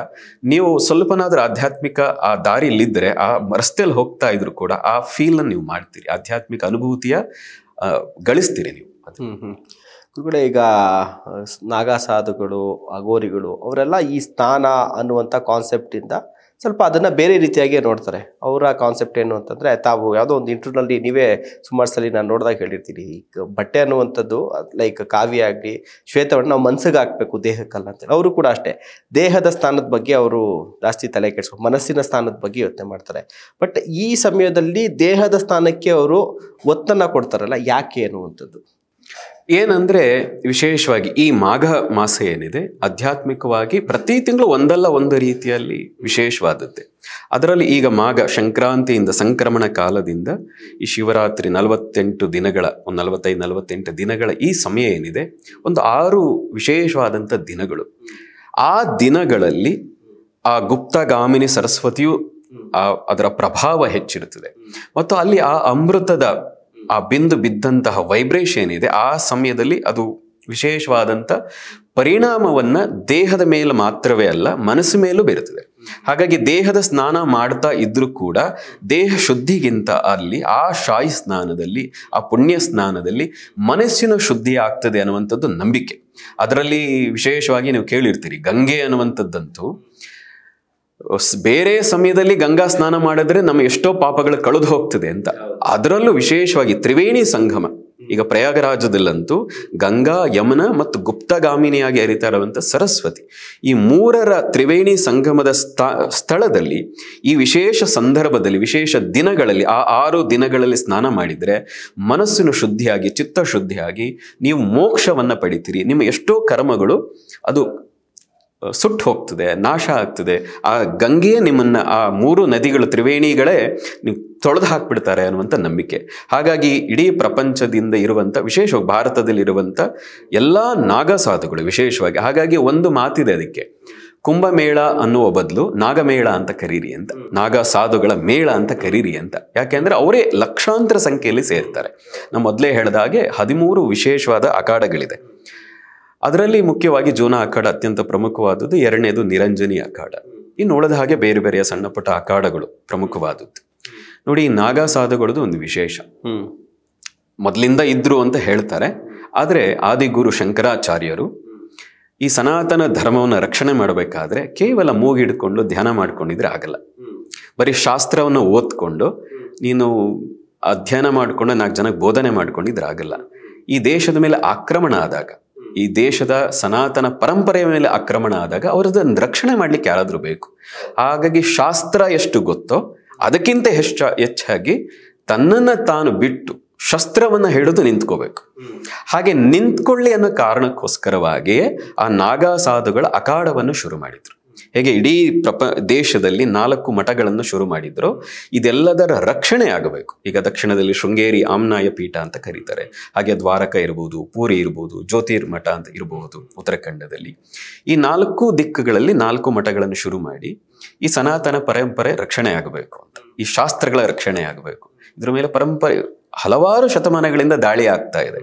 ನೀವು ಸ್ವಲ್ಪನಾದ್ರೂ ಆಧ್ಯಾತ್ಮಿಕ ಆ ದಾರಿಯಲ್ಲಿದ್ದರೆ, ಆ ರಸ್ತೆಯಲ್ಲಿ ಹೋಗ್ತಾ ಇದ್ರು ಕೂಡ ಆ ಫೀಲನ್ನು ನೀವು ಮಾಡ್ತೀರಿ, ಆಧ್ಯಾತ್ಮಿಕ ಅನುಭೂತಿಯ ಗಳಿಸ್ತೀರಿ ನೀವು. ಗುರುಗಳೇ, ಈಗ ನಾಗಾ ಸಾಧುಗಳು, ಅಗೋರಿಗಳು ಅವರೆಲ್ಲ ಈ ಸ್ನಾನ ಅನ್ನುವಂಥ ಕಾನ್ಸೆಪ್ಟಿಂದ ಸ್ವಲ್ಪ ಅದನ್ನು ಬೇರೆ ರೀತಿಯಾಗಿ ನೋಡ್ತಾರೆ. ಅವರ ಕಾನ್ಸೆಪ್ಟ್ ಏನು ಅಂತಂದರೆ, ತಾವು ಯಾವುದೋ ಒಂದು ಇಂಟರ್ವ್ಯೂನಲ್ಲಿ ನೀವೇ ಸುಮಾರು ಸಲ ನಾನು ನೋಡಿದಾಗ ಹೇಳಿರ್ತೀನಿ, ಈಗ ಬಟ್ಟೆ ಅನ್ನುವಂಥದ್ದು ಲೈಕ್ ಕಾವ್ಯ ಆಗಲಿ ಶ್ವೇತವನ್ನು ನಾವು ಮನಸ್ಸಿಗೆ ಹಾಕಬೇಕು, ದೇಹಕ್ಕಲ್ಲ ಅಂತೇಳಿ. ಅವರು ಕೂಡ ಅಷ್ಟೇ ದೇಹದ ಸ್ಥಾನದ ಬಗ್ಗೆ ಅವರು ಜಾಸ್ತಿ ತಲೆ ಕೆಡಿಸ್ಕೊಂಡು ಮನಸ್ಸಿನ ಸ್ಥಾನದ ಬಗ್ಗೆ ಯೋಚನೆ ಮಾಡ್ತಾರೆ. ಬಟ್ ಈ ಸಮಯದಲ್ಲಿ ದೇಹದ ಸ್ಥಾನಕ್ಕೆ ಅವರು ಒತ್ತನ್ನು ಕೊಡ್ತಾರಲ್ಲ, ಯಾಕೆ ಅನ್ನುವಂಥದ್ದು ಏನಂದ್ರೆ ವಿಶೇಷವಾಗಿ ಈ ಮಾಘ ಮಾಸ ಏನಿದೆ ಆಧ್ಯಾತ್ಮಿಕವಾಗಿ ಪ್ರತಿ ತಿಂಗಳು ಒಂದಲ್ಲ ಒಂದು ರೀತಿಯಲ್ಲಿ ವಿಶೇಷವಾದದ್ದೇ. ಅದರಲ್ಲಿ ಈಗ ಮಾಘ ಸಂಕ್ರಾಂತಿಯಿಂದ ಸಂಕ್ರಮಣ ಕಾಲದಿಂದ ಈ ಶಿವರಾತ್ರಿ 48 ದಿನಗಳ 45-48 ದಿನಗಳ ಈ ಸಮಯ ಏನಿದೆ ಒಂದು 6 ವಿಶೇಷವಾದಂಥ ದಿನಗಳು. ಆ ದಿನಗಳಲ್ಲಿ ಆ ಗುಪ್ತಗಾಮಿನಿ ಸರಸ್ವತಿಯು ಅದರ ಪ್ರಭಾವ ಹೆಚ್ಚಿರುತ್ತದೆ ಮತ್ತು ಅಲ್ಲಿ ಆ ಅಮೃತದ ಆ ಬಿಂದು ಬಿದ್ದಂತಹ ವೈಬ್ರೇಷನ್ ಇದೆ. ಆ ಸಮಯದಲ್ಲಿ ಅದು ವಿಶೇಷವಾದಂಥ ಪರಿಣಾಮವನ್ನು ದೇಹದ ಮೇಲೆ ಮಾತ್ರವೇ ಅಲ್ಲ ಮನಸ್ಸು ಮೇಲೂ ಬೀರುತ್ತದೆ. ಹಾಗಾಗಿ ದೇಹದ ಸ್ನಾನ ಮಾಡ್ತಾ ಇದ್ರೂ ಕೂಡ ದೇಹ ಶುದ್ಧಿಗಿಂತ ಅಲ್ಲಿ ಆ ಶಾಯಿ ಸ್ನಾನದಲ್ಲಿ ಆ ಪುಣ್ಯ ಸ್ನಾನದಲ್ಲಿ ಮನಸ್ಸಿನ ಶುದ್ಧಿ ಆಗ್ತದೆ ಅನ್ನುವಂಥದ್ದು ನಂಬಿಕೆ. ಅದರಲ್ಲಿ ವಿಶೇಷವಾಗಿ ನೀವು ಕೇಳಿರ್ತೀರಿ ಗಂಗೆ ಅನ್ನುವಂಥದ್ದಂತೂ ಬೇರೆ ಸಮಯದಲ್ಲಿ ಗಂಗಾ ಸ್ನಾನ ಮಾಡಿದ್ರೆ ನಮ್ಮ ಎಷ್ಟೋ ಪಾಪಗಳು ಕಳೆದು ಹೋಗ್ತದೆ ಅಂತ. ಅದರಲ್ಲೂ ವಿಶೇಷವಾಗಿ ತ್ರಿವೇಣಿ ಸಂಗಮ ಈಗ ಪ್ರಯಾಗರಾಜದಲ್ಲಂತೂ ಗಂಗಾ ಯಮುನಾ ಮತ್ತು ಗುಪ್ತಗಾಮಿನಿಯಾಗಿ ಹರಿತಾ ಇರುವಂಥ ಸರಸ್ವತಿ ಈ 3ರ ತ್ರಿವೇಣಿ ಸಂಗಮದ ಸ್ಥಳದಲ್ಲಿ ಈ ವಿಶೇಷ ಸಂದರ್ಭದಲ್ಲಿ ವಿಶೇಷ ದಿನಗಳಲ್ಲಿ ಆ 6 ದಿನಗಳಲ್ಲಿ ಸ್ನಾನ ಮಾಡಿದರೆ ಮನಸ್ಸಿನ ಶುದ್ಧಿಯಾಗಿ ಚಿತ್ತ ಶುದ್ಧಿಯಾಗಿ ನೀವು ಮೋಕ್ಷವನ್ನು ಪಡಿತೀರಿ. ನಿಮ್ಮ ಎಷ್ಟೋ ಕರ್ಮಗಳು ಅದು ಸುಟ್ಟು ಹೋಗ್ತದೆ, ನಾಶ ಆಗ್ತದೆ. ಆ ಗಂಗೆಯೇ ನಿಮ್ಮನ್ನು ಆ 3 ನದಿಗಳು ತ್ರಿವೇಣಿಗಳೇ ನೀವು ತೊಳೆದು ಹಾಕ್ಬಿಡ್ತಾರೆ ಅನ್ನುವಂಥ ನಂಬಿಕೆ. ಹಾಗಾಗಿ ಇಡೀ ಪ್ರಪಂಚದಿಂದ ಇರುವಂಥ ವಿಶೇಷವಾಗಿ ಭಾರತದಲ್ಲಿರುವಂಥ ಎಲ್ಲ ನಾಗಸಾಧುಗಳು ವಿಶೇಷವಾಗಿ ಹಾಗಾಗಿ ಒಂದು ಮಾತಿದೆ ಅದಕ್ಕೆ, ಕುಂಭಮೇಳ ಅನ್ನುವ ಬದಲು ನಾಗಮೇಳ ಅಂತ ಕರೀರಿ ಅಂತ, ನಾಗ ಸಾಧುಗಳ ಮೇಳ ಅಂತ ಕರೀರಿ ಅಂತ. ಯಾಕೆಂದ್ರೆ ಅವರೇ ಲಕ್ಷಾಂತರ ಸಂಖ್ಯೆಯಲ್ಲಿ ಸೇರ್ತಾರೆ. ನಾನು ಮೊದಲೇ ಹೇಳಿದ ಹಾಗೆ 13 ವಿಶೇಷವಾದ ಅಖಾಡಗಳಿದೆ. ಅದರಲ್ಲಿ ಮುಖ್ಯವಾಗಿ ಜೂನ ಅಖಾಡ ಅತ್ಯಂತ ಪ್ರಮುಖವಾದದ್ದು, ಎರಡನೇದು ನಿರಂಜನಿ ಅಖಾಡ, ಇನ್ನು ಉಳಿದ ಹಾಗೆ ಬೇರೆ ಬೇರೆಯ ಸಣ್ಣ ಪುಟ್ಟ ಅಖಾಡಗಳು ಪ್ರಮುಖವಾದದ್ದು. ನೋಡಿ ಈ ನಾಗಾ ಸಾಧುಗಳದ್ದು ಒಂದು ವಿಶೇಷ ಮೊದಲಿಂದ ಇದ್ರು ಅಂತ ಹೇಳ್ತಾರೆ. ಆದರೆ ಆದಿಗುರು ಶಂಕರಾಚಾರ್ಯರು ಈ ಸನಾತನ ಧರ್ಮವನ್ನು ರಕ್ಷಣೆ ಮಾಡಬೇಕಾದ್ರೆ ಕೇವಲ ಮೂಗಿಡ್ಕೊಂಡು ಧ್ಯಾನ ಮಾಡ್ಕೊಂಡಿದ್ರೆ ಆಗಲ್ಲ. ಬರೀ ಶಾಸ್ತ್ರವನ್ನು ಓದ್ಕೊಂಡು ನೀನು ಅಧ್ಯಯನ ಮಾಡಿಕೊಂಡು 4 ಜನಕ್ಕೆ ಬೋಧನೆ ಮಾಡ್ಕೊಂಡಿದ್ರೆ ಆಗಲ್ಲ. ಈ ದೇಶದ ಮೇಲೆ ಆಕ್ರಮಣ ಆದಾಗ, ಈ ದೇಶದ ಸನಾತನ ಪರಂಪರೆಯ ಮೇಲೆ ಆಕ್ರಮಣ ಆದಾಗ ಅವರದನ್ನು ರಕ್ಷಣೆ ಮಾಡ್ಲಿಕ್ಕೆ ಯಾರಾದರೂ ಬೇಕು. ಹಾಗಾಗಿ ಶಾಸ್ತ್ರ ಎಷ್ಟು ಗೊತ್ತೋ ಅದಕ್ಕಿಂತ ಹೆಚ್ಚಾಗಿ ತನ್ನನ್ನು ತಾನು ಬಿಟ್ಟು ಶಸ್ತ್ರವನ್ನು ಹಿಡಿದು ನಿಂತ್ಕೋಬೇಕು. ಹಾಗೆ ನಿಂತ್ಕೊಳ್ಳಿ ಅನ್ನೋ ಕಾರಣಕ್ಕೋಸ್ಕರವಾಗಿಯೇ ಆ ನಾಗಾ ಸಾಧುಗಳ ಅಖಾಡವನ್ನು ಶುರು ಮಾಡಿದ್ರು. ಹೇಗೆ ಇಡೀ ದೇಶದಲ್ಲಿ 4 ಮಠಗಳನ್ನು ಶುರು ಮಾಡಿದ್ರು, ಇದೆಲ್ಲದರ ರಕ್ಷಣೆ ಆಗಬೇಕು. ಈಗ ದಕ್ಷಿಣದಲ್ಲಿ ಶೃಂಗೇರಿ ಆಮ್ನಾಯ ಪೀಠ ಅಂತ ಕರೀತಾರೆ, ಹಾಗೆ ದ್ವಾರಕ ಇರ್ಬೋದು, ಪೂರಿ ಇರ್ಬೋದು, ಜ್ಯೋತಿರ್ಮಠ ಅಂತ ಇರಬಹುದು ಉತ್ತರಾಖಂಡದಲ್ಲಿ. ಈ 4 ದಿಕ್ಕುಗಳಲ್ಲಿ 4 ಮಠಗಳನ್ನು ಶುರು ಮಾಡಿ ಈ ಸನಾತನ ಪರಂಪರೆ ರಕ್ಷಣೆ ಆಗಬೇಕು ಅಂತ, ಈ ಶಾಸ್ತ್ರಗಳ ರಕ್ಷಣೆ ಆಗಬೇಕು. ಇದ್ರ ಮೇಲೆ ಪರಂಪರೆ ಹಲವಾರು ಶತಮಾನಗಳಿಂದ ದಾಳಿ ಆಗ್ತಾ ಇದೆ.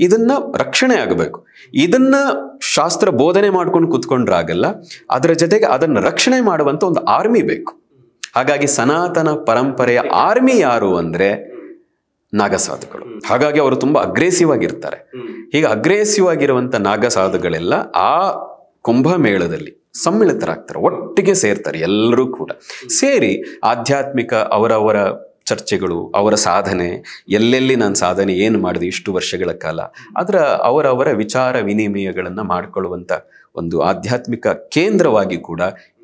ಇದನ್ನ ರಕ್ಷಣೆ ಆಗಬೇಕು. ಇದನ್ನ ಶಾಸ್ತ್ರ ಬೋಧನೆ ಮಾಡ್ಕೊಂಡು ಕೂತ್ಕೊಂಡ್ರಾಗಲ್ಲ, ಅದರ ಜೊತೆಗೆ ಅದನ್ನು ರಕ್ಷಣೆ ಮಾಡುವಂತ ಒಂದು ಆರ್ಮಿ ಬೇಕು. ಹಾಗಾಗಿ ಸನಾತನ ಪರಂಪರೆಯ ಆರ್ಮಿ ಯಾರು ಅಂದ್ರೆ ನಾಗಸಾಧುಗಳು. ಹಾಗಾಗಿ ಅವರು ತುಂಬಾ ಅಗ್ರೆಸಿವ್ ಆಗಿರ್ತಾರೆ. ಹೀಗೆ ಅಗ್ರೆಸಿವ್ ಆಗಿರುವಂತ ನಾಗಸಾಧುಗಳೆಲ್ಲ ಆ ಕುಂಭಮೇಳದಲ್ಲಿ ಸಮ್ಮಿಳಿತರಾಗ್ತಾರೆ, ಒಟ್ಟಿಗೆ ಸೇರ್ತಾರೆ. ಎಲ್ಲರೂ ಕೂಡ ಸೇರಿ ಆಧ್ಯಾತ್ಮಿಕ ಅವರವರ ಚರ್ಚೆಗಳು, ಅವರ ಸಾಧನೆ, ಎಲ್ಲೆಲ್ಲಿ ನಾನು ಸಾಧನೆ ಏನು ಮಾಡಿದೆ ಇಷ್ಟು ವರ್ಷಗಳ ಕಾಲ, ಅದರ ಅವರವರ ವಿಚಾರ ವಿನಿಮಯಗಳನ್ನು ಮಾಡಿಕೊಳ್ಳುವಂಥ ಒಂದು ಆಧ್ಯಾತ್ಮಿಕ ಕೇಂದ್ರವಾಗಿ ಕೂಡ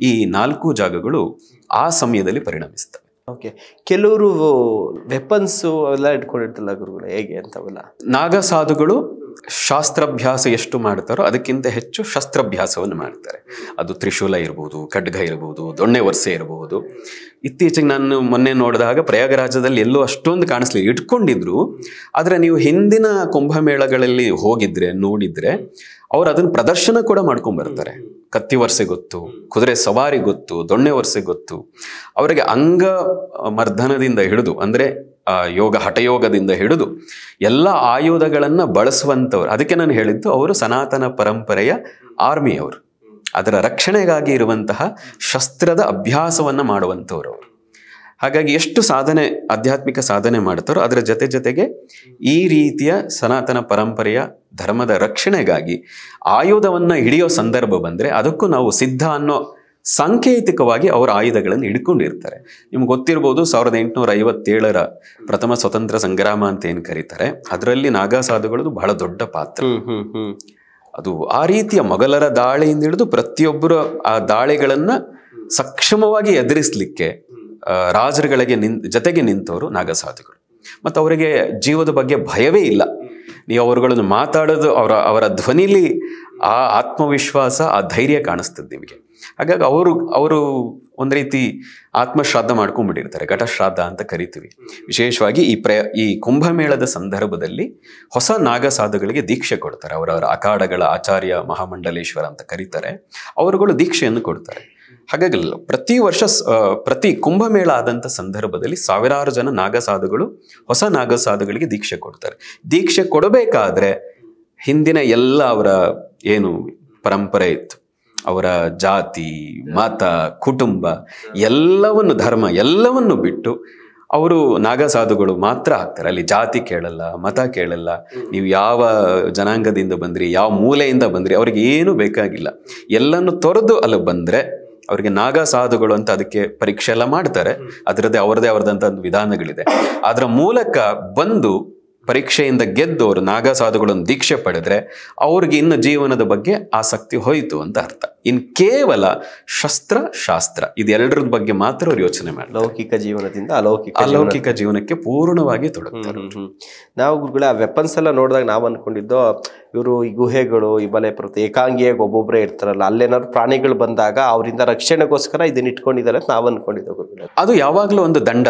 ಈ 4 ಜಾಗಗಳು ಆ ಸಮಯದಲ್ಲಿ ಪರಿಣಮಿಸ್ತವೆ. ಓಕೆ, ಕೆಲವರು ವೆಪನ್ಸು ಅವೆಲ್ಲ ಇಟ್ಕೊಂಡಿರ್ತಲ್ಲ ಗುರುಗಳು, ಹೇಗೆ ಅಂತವೆಲ್ಲ? ನಾಗ ಸಾಧುಗಳು ಶಾಸ್ತ್ರಾಭ್ಯಾಸ ಎಷ್ಟು ಮಾಡ್ತಾರೋ ಅದಕ್ಕಿಂತ ಹೆಚ್ಚು ಶಸ್ತ್ರಾಭ್ಯಾಸವನ್ನು ಮಾಡ್ತಾರೆ. ಅದು ತ್ರಿಶೂಲ ಇರ್ಬೋದು, ಖಡ್ಗ ಇರ್ಬೋದು, ದೊಣ್ಣೆ ವರ್ಷೆ ಇರಬಹುದು. ಇತ್ತೀಚೆಗೆ ನಾನು ಮೊನ್ನೆ ನೋಡಿದಾಗ ಪ್ರಯಾಗರಾಜದಲ್ಲಿ ಎಲ್ಲೂ ಅಷ್ಟೊಂದು ಕಾಣಿಸ್ಲಿಲ್ಲ, ಇಟ್ಕೊಂಡಿದ್ರು. ಆದರೆ ನೀವು ಹಿಂದಿನ ಕುಂಭಮೇಳಗಳಲ್ಲಿ ಹೋಗಿದ್ರೆ ನೋಡಿದ್ರೆ ಅವ್ರು ಅದನ್ನ ಪ್ರದರ್ಶನ ಕೂಡ ಮಾಡ್ಕೊಂಡ್ಬರ್ತಾರೆ. ಕತ್ತಿ ವರ್ಷೆ ಗೊತ್ತು, ಕುದುರೆ ಸವಾರಿ ಗೊತ್ತು, ದೊಣ್ಣೆ ವರ್ಷೆ ಗೊತ್ತು. ಅವರಿಗೆ ಅಂಗ ಮರ್ದನದಿಂದ ಹಿಡಿದು ಅಂದ್ರೆ ಯೋಗ ಹಠಯೋಗದಿಂದ ಹಿಡಿದು ಎಲ್ಲ ಆಯುಧಗಳನ್ನ ಬಳಸುವಂಥವ್ರು. ಅದಕ್ಕೆ ನಾನು ಹೇಳಿದ್ದು ಅವರು ಸನಾತನ ಪರಂಪರೆಯ ಆರ್ಮಿ, ಅವರು ಅದರ ರಕ್ಷಣೆಗಾಗಿ ಇರುವಂತಹ ಶಸ್ತ್ರದ ಅಭ್ಯಾಸವನ್ನ ಮಾಡುವಂಥವ್ರು ಅವರು. ಹಾಗಾಗಿ ಎಷ್ಟು ಸಾಧನೆ ಆಧ್ಯಾತ್ಮಿಕ ಸಾಧನೆ ಮಾಡ್ತಾರೋ ಅದರ ಜೊತೆಗೆ ಈ ರೀತಿಯ ಸನಾತನ ಪರಂಪರೆಯ ಧರ್ಮದ ರಕ್ಷಣೆಗಾಗಿ ಆಯುಧವನ್ನ ಹಿಡಿಯೋ ಸಂದರ್ಭ ಬಂದ್ರೆ ಅದಕ್ಕೂ ನಾವು ಸಿದ್ಧ ಅನ್ನೋ ಸಾಂಕೇತಿಕವಾಗಿ ಅವರ ಆಯುಧಗಳನ್ನು ಹಿಡ್ಕೊಂಡಿರ್ತಾರೆ. ನಿಮ್ಗೆ ಗೊತ್ತಿರ್ಬೋದು 1857ರ ಪ್ರಥಮ ಸ್ವತಂತ್ರ ಸಂಗ್ರಾಮ ಅಂತ ಏನು ಕರೀತಾರೆ, ಅದರಲ್ಲಿ ನಾಗಾ ಸಾಧುಗಳದು ಬಹಳ ದೊಡ್ಡ ಪಾತ್ರ. ಅದು ಆ ರೀತಿಯ ಮೊಘಲರ ದಾಳಿಯಿಂದ ಹಿಡಿದು ಪ್ರತಿಯೊಬ್ಬರು ಆ ದಾಳಿಗಳನ್ನ ಸಕ್ಷಮವಾಗಿ ಎದುರಿಸಲಿಕ್ಕೆ ರಾಜರುಗಳಿಗೆ ಜೊತೆಗೆ ನಿಂತವರು ನಾಗಾ ಸಾಧುಗಳು. ಮತ್ತು ಅವರಿಗೆ ಜೀವದ ಬಗ್ಗೆ ಭಯವೇ ಇಲ್ಲ. ನೀವು ಅವರುಗಳನ್ನು ಮಾತಾಡೋದು ಅವರ ಧ್ವನಿಲಿ ಆ ಆತ್ಮವಿಶ್ವಾಸ, ಆ ಧೈರ್ಯ ಕಾಣಿಸ್ತದೆ ನಿಮಗೆ. ಹಾಗಾಗಿ ಅವರು ಒಂದು ರೀತಿ ಆತ್ಮಶ್ರಾದ್ದ ಮಾಡ್ಕೊಂಡ್ಬಿಟ್ಟಿರ್ತಾರೆ, ಘಟಶ್ರಾದ್ದ ಅಂತ ಕರಿತೀವಿ. ವಿಶೇಷವಾಗಿ ಈ ಕುಂಭಮೇಳದ ಸಂದರ್ಭದಲ್ಲಿ ಹೊಸ ನಾಗ ಸಾಧುಗಳಿಗೆ ದೀಕ್ಷೆ ಕೊಡ್ತಾರೆ. ಅವರವರ ಅಖಾಡಗಳ ಆಚಾರ್ಯ ಮಹಾಮಂಡಲೇಶ್ವರ ಅಂತ ಕರೀತಾರೆ, ಅವರುಗಳು ದೀಕ್ಷೆಯನ್ನು ಕೊಡ್ತಾರೆ. ಹಾಗಾಗಿ ಪ್ರತಿ ವರ್ಷ ಪ್ರತಿ ಕುಂಭಮೇಳ ಆದಂಥ ಸಂದರ್ಭದಲ್ಲಿ ಸಾವಿರಾರು ಜನ ನಾಗಸಾಧುಗಳು ಹೊಸ ನಾಗಸಾಧುಗಳಿಗೆ ದೀಕ್ಷೆ ಕೊಡ್ತಾರೆ. ದೀಕ್ಷೆ ಕೊಡಬೇಕಾದ್ರೆ ಹಿಂದಿನ ಎಲ್ಲ ಅವರ ಏನು ಪರಂಪರೆ ಇತ್ತು, ಅವರ ಜಾತಿ, ಮತ, ಕುಟುಂಬ ಎಲ್ಲವನ್ನು, ಧರ್ಮ ಎಲ್ಲವನ್ನು ಬಿಟ್ಟು ಅವರು ನಾಗಸಾಧುಗಳು ಮಾತ್ರ ಆಗ್ತಾರೆ. ಅಲ್ಲಿ ಜಾತಿ ಕೇಳಲ್ಲ, ಮತ ಕೇಳಲ್ಲ, ನೀವು ಯಾವ ಜನಾಂಗದಿಂದ ಬಂದ್ರಿ, ಯಾವ ಮೂಲೆಯಿಂದ ಬಂದ್ರಿ, ಅವ್ರಿಗೆ ಏನು ಬೇಕಾಗಿಲ್ಲ. ಎಲ್ಲನ್ನು ತೊರೆದು ಅಲ್ಲಿ ಬಂದರೆ ಅವರಿಗೆ ನಾಗಾ ಸಾಧುಗಳು ಅಂತ ಅದಕ್ಕೆ ಪರೀಕ್ಷೆ ಎಲ್ಲ ಮಾಡ್ತಾರೆ. ಅವರದೇ ಆದಂಥ ವಿಧಾನಗಳಿದೆ. ಅದರ ಮೂಲಕ ಬಂದು ಪರೀಕ್ಷೆಯಿಂದ ಗೆದ್ದವರು ನಾಗಾ ಸಾಧುಗಳನ್ನು ದೀಕ್ಷೆ ಪಡೆದ್ರೆ ಅವ್ರಿಗೆ ಇನ್ನು ಜೀವನದ ಬಗ್ಗೆ ಆಸಕ್ತಿ ಹೋಯಿತು ಅಂತ ಅರ್ಥ. ಇನ್ನು ಕೇವಲ ಶಾಸ್ತ್ರ ಇದೆಲ್ಲರ ಬಗ್ಗೆ ಮಾತ್ರ ಅವ್ರು ಯೋಚನೆ ಮಾಡ್ತಾರೆ. ಲೌಕಿಕ ಜೀವನದಿಂದ ಅಲೌಕಿಕ ಜೀವನಕ್ಕೆ ಪೂರ್ಣವಾಗಿ ತೊಡಗ್ತಾರೆ. ನಾವು ಗುರುಗಳ ವೆಪನ್ಸ್ ಎಲ್ಲ ನೋಡಿದಾಗ ನಾವು ಅನ್ಕೊಂಡಿದ್ದು ಇವರು ಈ ಗುಹೆಗಳು, ಈ ಬಲೆ ಏಕಾಂಗಿಯಾಗಿ ಒಬ್ಬೊಬ್ಬರೇ ಇರ್ತಾರಲ್ಲ, ಅಲ್ಲೇನಾದ್ರು ಪ್ರಾಣಿಗಳು ಬಂದಾಗ ಅವರಿಂದ ರಕ್ಷಣೆಗೋಸ್ಕರ ಇದನ್ನ ಇಟ್ಕೊಂಡಿದ್ದಾರೆ ಅಂತ ನಾವು ಅನ್ಕೊಂಡಿದ್ದೆವು ಗುರುಗಳ. ಅದು ಯಾವಾಗ್ಲೂ ಒಂದು ದಂಡ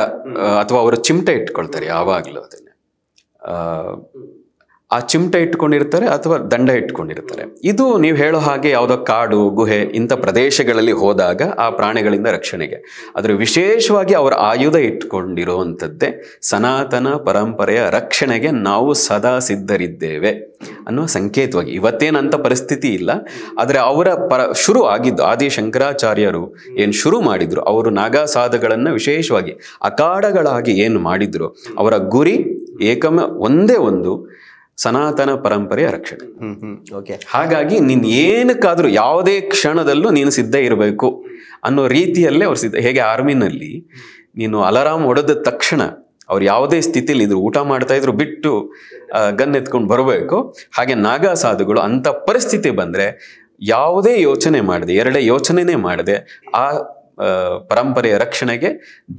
ಅಥವಾ ಅವರು ಚಿಮಟೆ ಇಟ್ಕೊಳ್ತಾರೆ. ಯಾವಾಗ್ಲೂ ಅದನ್ನ ಆ ಚಿಮಟೆ ಇಟ್ಕೊಂಡಿರ್ತಾರೆ ಅಥವಾ ದಂಡ ಇಟ್ಕೊಂಡಿರ್ತಾರೆ. ಇದು ನೀವು ಹೇಳೋ ಹಾಗೆ ಯಾವುದೋ ಕಾಡು, ಗುಹೆ ಇಂಥ ಪ್ರದೇಶಗಳಲ್ಲಿ ಹೋದಾಗ ಆ ಪ್ರಾಣಿಗಳಿಂದ ರಕ್ಷಣೆಗೆ. ಆದರೆ ವಿಶೇಷವಾಗಿ ಅವರ ಆಯುಧ ಇಟ್ಕೊಂಡಿರುವಂಥದ್ದೇ ಸನಾತನ ಪರಂಪರೆಯ ರಕ್ಷಣೆಗೆ ನಾವು ಸದಾ ಸಿದ್ಧರಿದ್ದೇವೆ ಅನ್ನುವ ಸಂಕೇತವಾಗಿ. ಇವತ್ತೇನಂತ ಪರಿಸ್ಥಿತಿ ಇಲ್ಲ, ಆದರೆ ಅವರ ಶುರು ಆಗಿದ್ದು ಆದಿ ಶಂಕರಾಚಾರ್ಯರು ಏನು ಶುರು ಮಾಡಿದ್ರು, ಅವರು ನಾಗಾ ಸಾಧುಗಳನ್ನು ವಿಶೇಷವಾಗಿ ಅಖಾಡಗಳಾಗಿ ಏನು ಮಾಡಿದ್ರು, ಅವರ ಗುರಿ ಒಂದೇ ಒಂದು ಸನಾತನ ಪರಂಪರೆಯ ರಕ್ಷಣೆ. ಹಾಗಾಗಿ ನೀನು ಏನಕ್ಕಾದ್ರೂ ಯಾವುದೇ ಕ್ಷಣದಲ್ಲೂ ನೀನು ಸಿದ್ಧ ಇರಬೇಕು ಅನ್ನೋ ರೀತಿಯಲ್ಲೇ ಅವ್ರು ಸಿದ್ಧ. ಹೇಗೆ ಆರ್ಮಿನಲ್ಲಿ ನೀನು ಅಲಾರಾಮ್ ಹೊಡೆದ ತಕ್ಷಣ ಅವ್ರು ಯಾವುದೇ ಸ್ಥಿತಿಲಿ ಇದ್ರು, ಊಟ ಮಾಡ್ತಾ ಇದ್ರು, ಬಿಟ್ಟು ಗನ್ ಎತ್ಕೊಂಡು ಬರಬೇಕು, ಹಾಗೆ ನಾಗಾ ಸಾಧುಗಳು ಅಂಥ ಪರಿಸ್ಥಿತಿ ಬಂದರೆ ಯಾವುದೇ ಯೋಚನೆ ಮಾಡದೆ, ಎರಡೇ ಯೋಚನೆನೇ ಮಾಡದೆ ಆ ಪರಂಪರೆಯ ರಕ್ಷಣೆಗೆ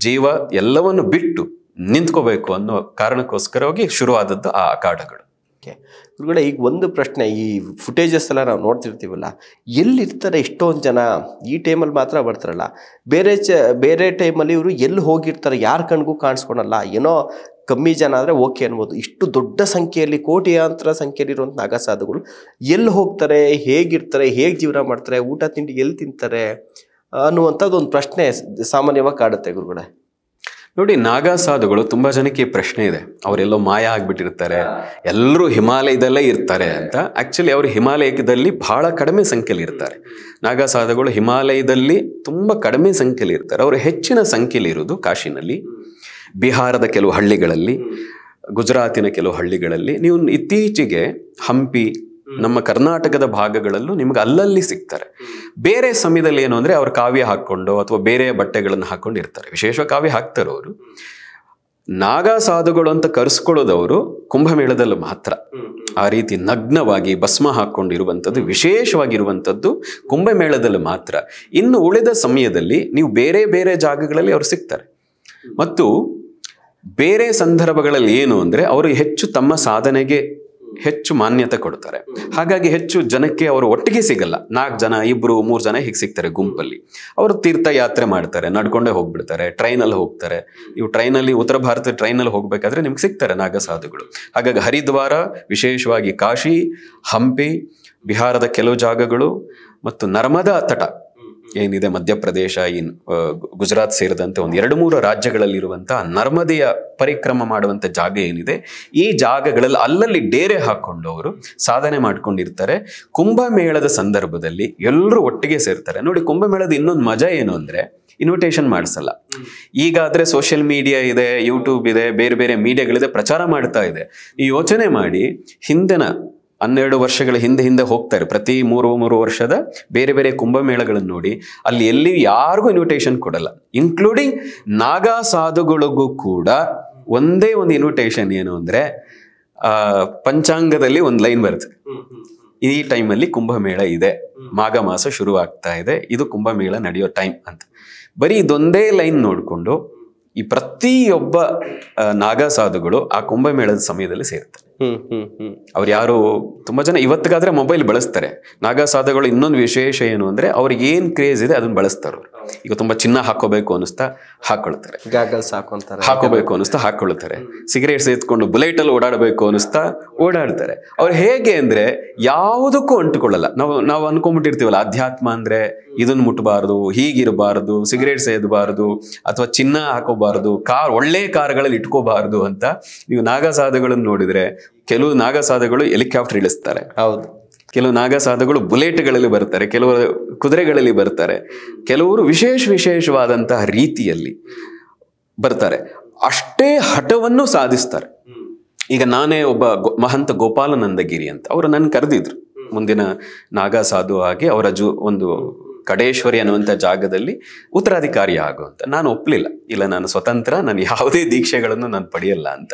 ಜೀವ ಎಲ್ಲವನ್ನು ಬಿಟ್ಟು ನಿಂತ್ಕೋಬೇಕು ಅನ್ನೋ ಕಾರಣಕ್ಕೋಸ್ಕರವಾಗಿ ಶುರುವಾದದ್ದು ಆ ಅಖಾಡಗಳು. ಗುರುಗಳೇ, ಈಗ ಒಂದು ಪ್ರಶ್ನೆ, ಈ ಫುಟೇಜಸ್ ಎಲ್ಲ ನಾವು ನೋಡ್ತಿರ್ತೀವಲ್ಲ, ಎಲ್ಲಿರ್ತಾರೆ ಇಷ್ಟೊಂದು ಜನ? ಈ ಟೈಮಲ್ಲಿ ಮಾತ್ರ ಬರ್ತಾರಲ್ಲ, ಬೇರೆ ಟೈಮಲ್ಲಿ ಇವರು ಎಲ್ಲಿ ಹೋಗಿರ್ತಾರೆ? ಯಾರ ಕಣ್ಗೂ ಕಾಣಿಸ್ಕೊಳಲ್ಲ. ಏನೋ ಕಮ್ಮಿ ಜನ ಆದರೆ ಓಕೆ ಅನ್ಬೋದು. ಇಷ್ಟು ದೊಡ್ಡ ಸಂಖ್ಯೆಯಲ್ಲಿ, ಕೋಟಿಯಾಂತರ ಸಂಖ್ಯೆಯಲ್ಲಿ ಇರುವಂಥ ನಾಗಾ ಸಾಧುಗಳು ಎಲ್ಲಿ ಹೋಗ್ತಾರೆ, ಹೇಗಿರ್ತಾರೆ, ಹೇಗೆ ಜೀವನ ಮಾಡ್ತಾರೆ, ಊಟ ತಿಂಡಿ ಎಲ್ಲಿ ತಿಂತಾರೆ ಅನ್ನುವಂಥದ್ದು ಒಂದು ಪ್ರಶ್ನೆ ಸಾಮಾನ್ಯವಾಗಿ ಕಾಡುತ್ತೆ ಗುರುಗಳೇ. ನೋಡಿ, ನಾಗಾ ಸಾಧುಗಳು ತುಂಬ ಜನಕ್ಕೆ ಈ ಪ್ರಶ್ನೆ ಇದೆ, ಅವರೆಲ್ಲೋ ಮಾಯ ಆಗ್ಬಿಟ್ಟಿರ್ತಾರೆ, ಎಲ್ಲರೂ ಹಿಮಾಲಯದಲ್ಲೇ ಇರ್ತಾರೆ ಅಂತ. ಆ್ಯಕ್ಚುಲಿ ಅವರು ಹಿಮಾಲಯದಲ್ಲಿ ಬಹಳ ಕಡಿಮೆ ಸಂಖ್ಯೆಯಲ್ಲಿ ಇರ್ತಾರೆ. ನಾಗಾ ಸಾಧುಗಳು ಹಿಮಾಲಯದಲ್ಲಿ ತುಂಬ ಕಡಿಮೆ ಸಂಖ್ಯೆಯಲ್ಲಿ ಇರ್ತಾರೆ. ಅವರು ಹೆಚ್ಚಿನ ಸಂಖ್ಯೆಯಲ್ಲಿ ಇರೋದು ಕಾಶಿನಲ್ಲಿ, ಬಿಹಾರದ ಕೆಲವು ಹಳ್ಳಿಗಳಲ್ಲಿ, ಗುಜರಾತಿನ ಕೆಲವು ಹಳ್ಳಿಗಳಲ್ಲಿ. ನೀವು ಇತ್ತೀಚೆಗೆ ಹಂಪಿ, ನಮ್ಮ ಕರ್ನಾಟಕದ ಭಾಗಗಳಲ್ಲೂ ನಿಮ್ಗೆ ಅಲ್ಲಲ್ಲಿ ಸಿಗ್ತಾರೆ. ಬೇರೆ ಸಮಯದಲ್ಲಿ ಏನು ಅಂದರೆ ಅವ್ರು ಕಾವ್ಯ ಹಾಕ್ಕೊಂಡು ಅಥವಾ ಬೇರೆ ಬಟ್ಟೆಗಳನ್ನು ಹಾಕ್ಕೊಂಡು ಇರ್ತಾರೆ. ವಿಶೇಷ ಕಾವ್ಯ ಹಾಕ್ತಾರೆ ಅವರು. ನಾಗಾ ಸಾಧುಗಳು ಅಂತ ಕರೆಸ್ಕೊಳ್ಳೋದವರು ಕುಂಭಮೇಳದಲ್ಲಿ ಮಾತ್ರ. ಆ ರೀತಿ ನಗ್ನವಾಗಿ ಭಸ್ಮ ಹಾಕ್ಕೊಂಡಿರುವಂಥದ್ದು, ವಿಶೇಷವಾಗಿರುವಂಥದ್ದು ಕುಂಭಮೇಳದಲ್ಲಿ ಮಾತ್ರ. ಇನ್ನು ಉಳಿದ ಸಮಯದಲ್ಲಿ ನೀವು ಬೇರೆ ಬೇರೆ ಜಾಗಗಳಲ್ಲಿ ಅವರು ಸಿಗ್ತಾರೆ. ಮತ್ತು ಬೇರೆ ಸಂದರ್ಭಗಳಲ್ಲಿ ಏನು ಅಂದರೆ ಅವರು ಹೆಚ್ಚು ತಮ್ಮ ಸಾಧನೆಗೆ ಹೆಚ್ಚು ಮಾನ್ಯತೆ ಕೊಡ್ತಾರೆ. ಹಾಗಾಗಿ ಹೆಚ್ಚು ಜನಕ್ಕೆ ಅವರು ಒಟ್ಟಿಗೆ ಸಿಗಲ್ಲ. 4 ಜನ, 2, 3 ಜನ ಹೀಗೆ ಸಿಗ್ತಾರೆ ಗುಂಪಲ್ಲಿ. ಅವರು ತೀರ್ಥಯಾತ್ರೆ ಮಾಡ್ತಾರೆ, ನಡ್ಕೊಂಡೇ ಹೋಗ್ಬಿಡ್ತಾರೆ, ಟ್ರೈನಲ್ಲಿ ಹೋಗ್ತಾರೆ. ನೀವು ಟ್ರೈನಲ್ಲಿ, ಉತ್ತರ ಭಾರತದ ಟ್ರೈನಲ್ಲಿ ಹೋಗ್ಬೇಕಾದ್ರೆ ನಿಮ್ಗೆ ಸಿಗ್ತಾರೆ ನಾಗಾ ಸಾಧುಗಳು. ಹಾಗಾಗಿ ಹರಿದ್ವಾರ, ವಿಶೇಷವಾಗಿ ಕಾಶಿ, ಹಂಪಿ, ಬಿಹಾರದ ಕೆಲವು ಜಾಗಗಳು ಮತ್ತು ನರ್ಮದಾ ತಟ ಏನಿದೆ ಮಧ್ಯಪ್ರದೇಶ, ಗುಜರಾತ್ ಸೇರಿದಂತೆ ಒಂದು 2-3 ರಾಜ್ಯಗಳಲ್ಲಿರುವಂತಹ ನರ್ಮದೆಯ ಪರಿಕ್ರಮ ಮಾಡುವಂಥ ಜಾಗ ಏನಿದೆ, ಈ ಜಾಗಗಳಲ್ಲಿ ಅಲ್ಲಲ್ಲಿ ಡೇರೆ ಹಾಕೊಂಡು ಅವರು ಸಾಧನೆ ಮಾಡ್ಕೊಂಡಿರ್ತಾರೆ. ಕುಂಭಮೇಳದ ಸಂದರ್ಭದಲ್ಲಿ ಎಲ್ಲರೂ ಒಟ್ಟಿಗೆ ಸೇರ್ತಾರೆ. ನೋಡಿ, ಕುಂಭಮೇಳದ ಇನ್ನೊಂದು ಮಜಾ ಏನು ಅಂದರೆ ಇನ್ವಿಟೇಷನ್ ಮಾಡಿಸಲ್ಲ. ಈಗಾದರೆ ಸೋಷಿಯಲ್ ಮೀಡಿಯಾ ಇದೆ, ಯೂಟ್ಯೂಬ್ ಇದೆ, ಬೇರೆ ಬೇರೆ ಮೀಡಿಯಾಗಳಿದೆ, ಪ್ರಚಾರ ಮಾಡ್ತಾ ಇದೆ. ಈ ಯೋಚನೆ ಮಾಡಿ, ಹಿಂದಿನ 12 ವರ್ಷಗಳ ಹಿಂದೆ ಹೋಗ್ತಾರೆ. ಪ್ರತಿ 3 ವರ್ಷದ ಬೇರೆ ಬೇರೆ ಕುಂಭಮೇಳಗಳನ್ನು ನೋಡಿ ಅಲ್ಲಿ ಎಲ್ಲಿ ಯಾರಿಗೂ ಇನ್ವಿಟೇಷನ್ ಕೊಡಲ್ಲ. ಇನ್ಕ್ಲೂಡಿಂಗ್ ನಾಗಾ ಸಾಧುಗಳಿಗೂ ಕೂಡ ಒಂದೇ ಒಂದು ಇನ್ವಿಟೇಷನ್ ಏನು ಅಂದ್ರೆ ಪಂಚಾಂಗದಲ್ಲಿ ಒಂದು ಲೈನ್ ಬರುತ್ತೆ, ಈ ಟೈಮಲ್ಲಿ ಕುಂಭಮೇಳ ಇದೆ, ಮಾಘ ಮಾಸ ಶುರು ಆಗ್ತಾ ಇದೆ, ಇದು ಕುಂಭಮೇಳ ನಡೆಯೋ ಟೈಮ್ ಅಂತ. ಬರೀ ಇದೊಂದೇ ಲೈನ್ ನೋಡಿಕೊಂಡು ಈ ಪ್ರತಿಯೊಬ್ಬ ನಾಗಾ ಸಾಧುಗಳು ಆ ಕುಂಭಮೇಳದ ಸಮಯದಲ್ಲಿ ಸೇರ್ತಾರೆ. ಅವ್ರು ಯಾರು ತುಂಬಾ ಜನ ಇವತ್ತಿಗಾದ್ರೆ ಮೊಬೈಲ್ ಬಳಸ್ತಾರೆ. ನಾಗಾ ಸಾಧುಗಳು ಇನ್ನೊಂದು ವಿಶೇಷ ಏನು ಅಂದ್ರೆ ಅವ್ರಿಗೆ ಏನ್ ಕ್ರೇಜ್ ಇದೆ ಅದನ್ನ ಬಳಸ್ತಾರೆ. ಈಗ ತುಂಬಾ ಚಿನ್ನ ಹಾಕೋಬೇಕು ಅನಿಸ್ತಾ ಹಾಕೊಳ್ತಾರೆ, ಹಾಕೋಬೇಕು ಅನಿಸ್ತಾ ಹಾಕೊಳ್ತಾರೆ, ಸಿಗರೇಟ್ ಸೇತ್ಕೊಂಡು ಬುಲೆಟ್ ಅಲ್ಲಿ ಓಡಾಡಬೇಕು ಅನಿಸ್ತಾ ಓಡಾಡ್ತಾರೆ. ಅವ್ರು ಹೇಗೆ ಅಂದ್ರೆ ಯಾವುದಕ್ಕೂ ಅಂಟುಕೊಳ್ಳಲ್ಲ. ನಾವು ಅನ್ಕೊಂಡ್ಬಿಟ್ಟಿರ್ತೀವಲ್ಲ, ಅಧ್ಯಾತ್ಮ ಅಂದ್ರೆ ಇದನ್ನ ಮುಟ್ಟಬಾರದು, ಹೀಗಿರಬಾರದು, ಸಿಗರೇಟ್ ಸೇದಬಾರದು, ಅಥವಾ ಚಿನ್ನ ಹಾಕೋಬಾರದು, ಒಳ್ಳೆ ಕಾರ್ಗಳಲ್ಲಿ ಇಟ್ಕೋಬಾರದು ಅಂತ. ನೀವು ನಾಗಾ ಸಾಧುಗಳನ್ನು ನೋಡಿದ್ರೆ ಕೆಲವು ನಾಗಾ ಸಾಧುಗಳು ಹೆಲಿಕಾಪ್ಟರ್ ಇಳಿಸ್ತಾರೆ, ಹೌದು, ಕೆಲವು ನಾಗಾ ಸಾಧುಗಳು ಬುಲೆಟ್ಗಳಲ್ಲಿ ಬರ್ತಾರೆ, ಕೆಲವರು ಕುದುರೆಗಳಲ್ಲಿ ಬರ್ತಾರೆ, ಕೆಲವರು ವಿಶೇಷವಾದಂತಹ ರೀತಿಯಲ್ಲಿ ಬರ್ತಾರೆ. ಅಷ್ಟೇ ಹಠವನ್ನು ಸಾಧಿಸ್ತಾರೆ. ಈಗ ನಾನೇ ಒಬ್ಬ ಮಹಂತ ಗೋಪಾಲನಂದಗಿರಿ ಅಂತ ಅವರು ನನ್ನ ಕರೆದಿದ್ರು ಮುಂದಿನ ನಾಗಾ ಸಾಧು ಆಗಿ ಅವರ ಒಂದು ಕಡೇಶ್ವರಿ ಅನ್ನುವಂಥ ಜಾಗದಲ್ಲಿ ಉತ್ತರಾಧಿಕಾರಿ ಆಗುವಂತ. ನಾನು ಒಪ್ಪಲಿಲ್ಲ, ಇಲ್ಲ ನಾನು ಸ್ವತಂತ್ರ, ನಾನು ಯಾವುದೇ ದೀಕ್ಷೆಗಳನ್ನು ನಾನು ಪಡೆಯಲ್ಲ ಅಂತ.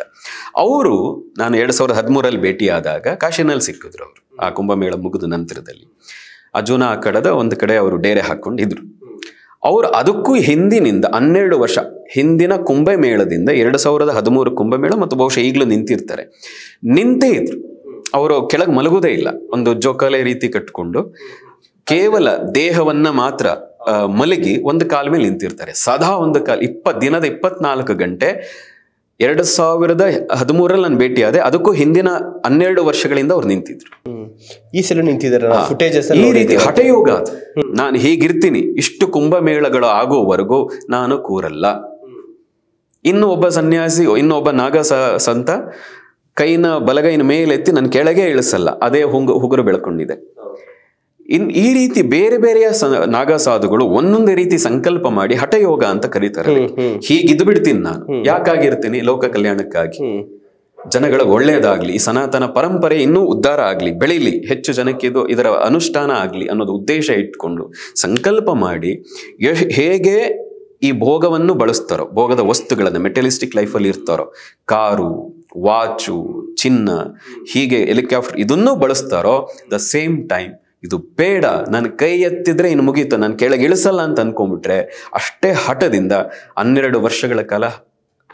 ಅವರು ನಾನು 2013 ಭೇಟಿಯಾದಾಗ ಕಾಶಿನಲ್ಲಿ ಸಿಕ್ಕಿದ್ರು. ಅವರು ಆ ಕುಂಭಮೇಳ ಮುಗಿದ ನಂತರದಲ್ಲಿ ಅಜುನ ಕಡದ ಒಂದು ಕಡೆ ಅವರು ಡೇರೆ ಹಾಕೊಂಡಿದ್ರು. ಅವರು ಅದಕ್ಕೂ ಹಿಂದಿನಿಂದ 12 ವರ್ಷ ಹಿಂದಿನ ಕುಂಭಮೇಳದಿಂದ 2013 ಕುಂಭಮೇಳ ಮತ್ತು ಬಹುಶಃ ಈಗಲೂ ನಿಂತೇ ಇದ್ರು. ಅವರು ಕೆಳಗೆ ಮಲಗುವುದೇ ಇಲ್ಲ, ಒಂದು ಜೋಕಾಲೆ ರೀತಿ ಕಟ್ಕೊಂಡು ಕೇವಲ ದೇಹವನ್ನ ಮಾತ್ರ ಮಲಗಿ ಒಂದು ಕಾಲ ಮೇಲೆ ನಿಂತಿರ್ತಾರೆ. ಸದಾ ಒಂದು ಕಾಲ ದಿನದ 24 ಗಂಟೆ. 2013 ನಾನು ಭೇಟಿಯಾದೆ, ಅದಕ್ಕೂ ಹಿಂದಿನ 12 ವರ್ಷಗಳಿಂದ ಅವ್ರು ನಿಂತಿದ್ರು. ಈ ಸಲ ನಿಂತಿದ್ದಾರೆ. ಈ ರೀತಿ ಹಠಯೋಗ ಅದು. ನಾನು ಹೀಗಿರ್ತೀನಿ, ಇಷ್ಟು ಕುಂಭಮೇಳಗಳು ಆಗುವವರೆಗೂ ನಾನು ಕೂರಲ್ಲ. ಇನ್ನು ಒಬ್ಬ ಸನ್ಯಾಸಿ, ಇನ್ನು ಒಬ್ಬ ನಾಗ ಸಂತ ಬಲಗೈನ ಮೇಲೆತ್ತಿ ನನ್ನ ಕೆಳಗೆ ಇಳಿಸಲ್ಲ, ಅದೇ ಹುಗುರು ಬೆಳ್ಕೊಂಡಿದೆ. ಈ ರೀತಿ ಬೇರೆ ಬೇರೆಯ ನಾಗಾ ಸಾಧುಗಳು ಒಂದೊಂದೇ ರೀತಿ ಸಂಕಲ್ಪ ಮಾಡಿ ಹಠಯೋಗ ಅಂತ ಕರೀತಾರೆ. ಹೀಗಿದ್ದು ಬಿಡ್ತೀನಿ ನಾನು, ಯಾಕಾಗಿರ್ತೀನಿ? ಲೋಕ ಕಲ್ಯಾಣಕ್ಕಾಗಿ, ಜನಗಳ ಒಳ್ಳೆಯದಾಗ್ಲಿ, ಈ ಸನಾತನ ಪರಂಪರೆ ಇನ್ನೂ ಉದ್ಧಾರ ಆಗ್ಲಿ, ಬೆಳೀಲಿ, ಹೆಚ್ಚು ಜನಕ್ಕೆ ಇದರ ಅನುಷ್ಠಾನ ಆಗ್ಲಿ ಅನ್ನೋದು ಉದ್ದೇಶ ಇಟ್ಕೊಂಡು ಸಂಕಲ್ಪ ಮಾಡಿ ಹೇಗೆ ಈ ಭೋಗವನ್ನು ಬಳಸ್ತಾರೋ, ಭೋಗದ ವಸ್ತುಗಳನ್ನ ಮೆಟೀರಿಯಲಿಸ್ಟಿಕ್ ಲೈಫಲ್ಲಿ ಇರ್ತಾರೋ, ಕಾರು, ವಾಚು, ಚಿನ್ನ, ಹೀಗೆ ಹೆಲಿಕಾಪ್ಟರ್ ಇದನ್ನೂ ಬಳಸ್ತಾರೋ, ದ ಸೇಮ್ ಟೈಮ್ ಇದು ಬೇಡ, ನನ್ನ ಕೈ ಎತ್ತಿದ್ರೆ ಇನ್ನು ಮುಗೀತು, ನಾನು ಕೆಳಗೆ ಇಳಿಸಲ್ಲ ಅಂತ ಅನ್ಕೊಂಡ್ಬಿಟ್ರೆ ಅಷ್ಟೇ ಹಠದಿಂದ 12 ವರ್ಷಗಳ ಕಾಲ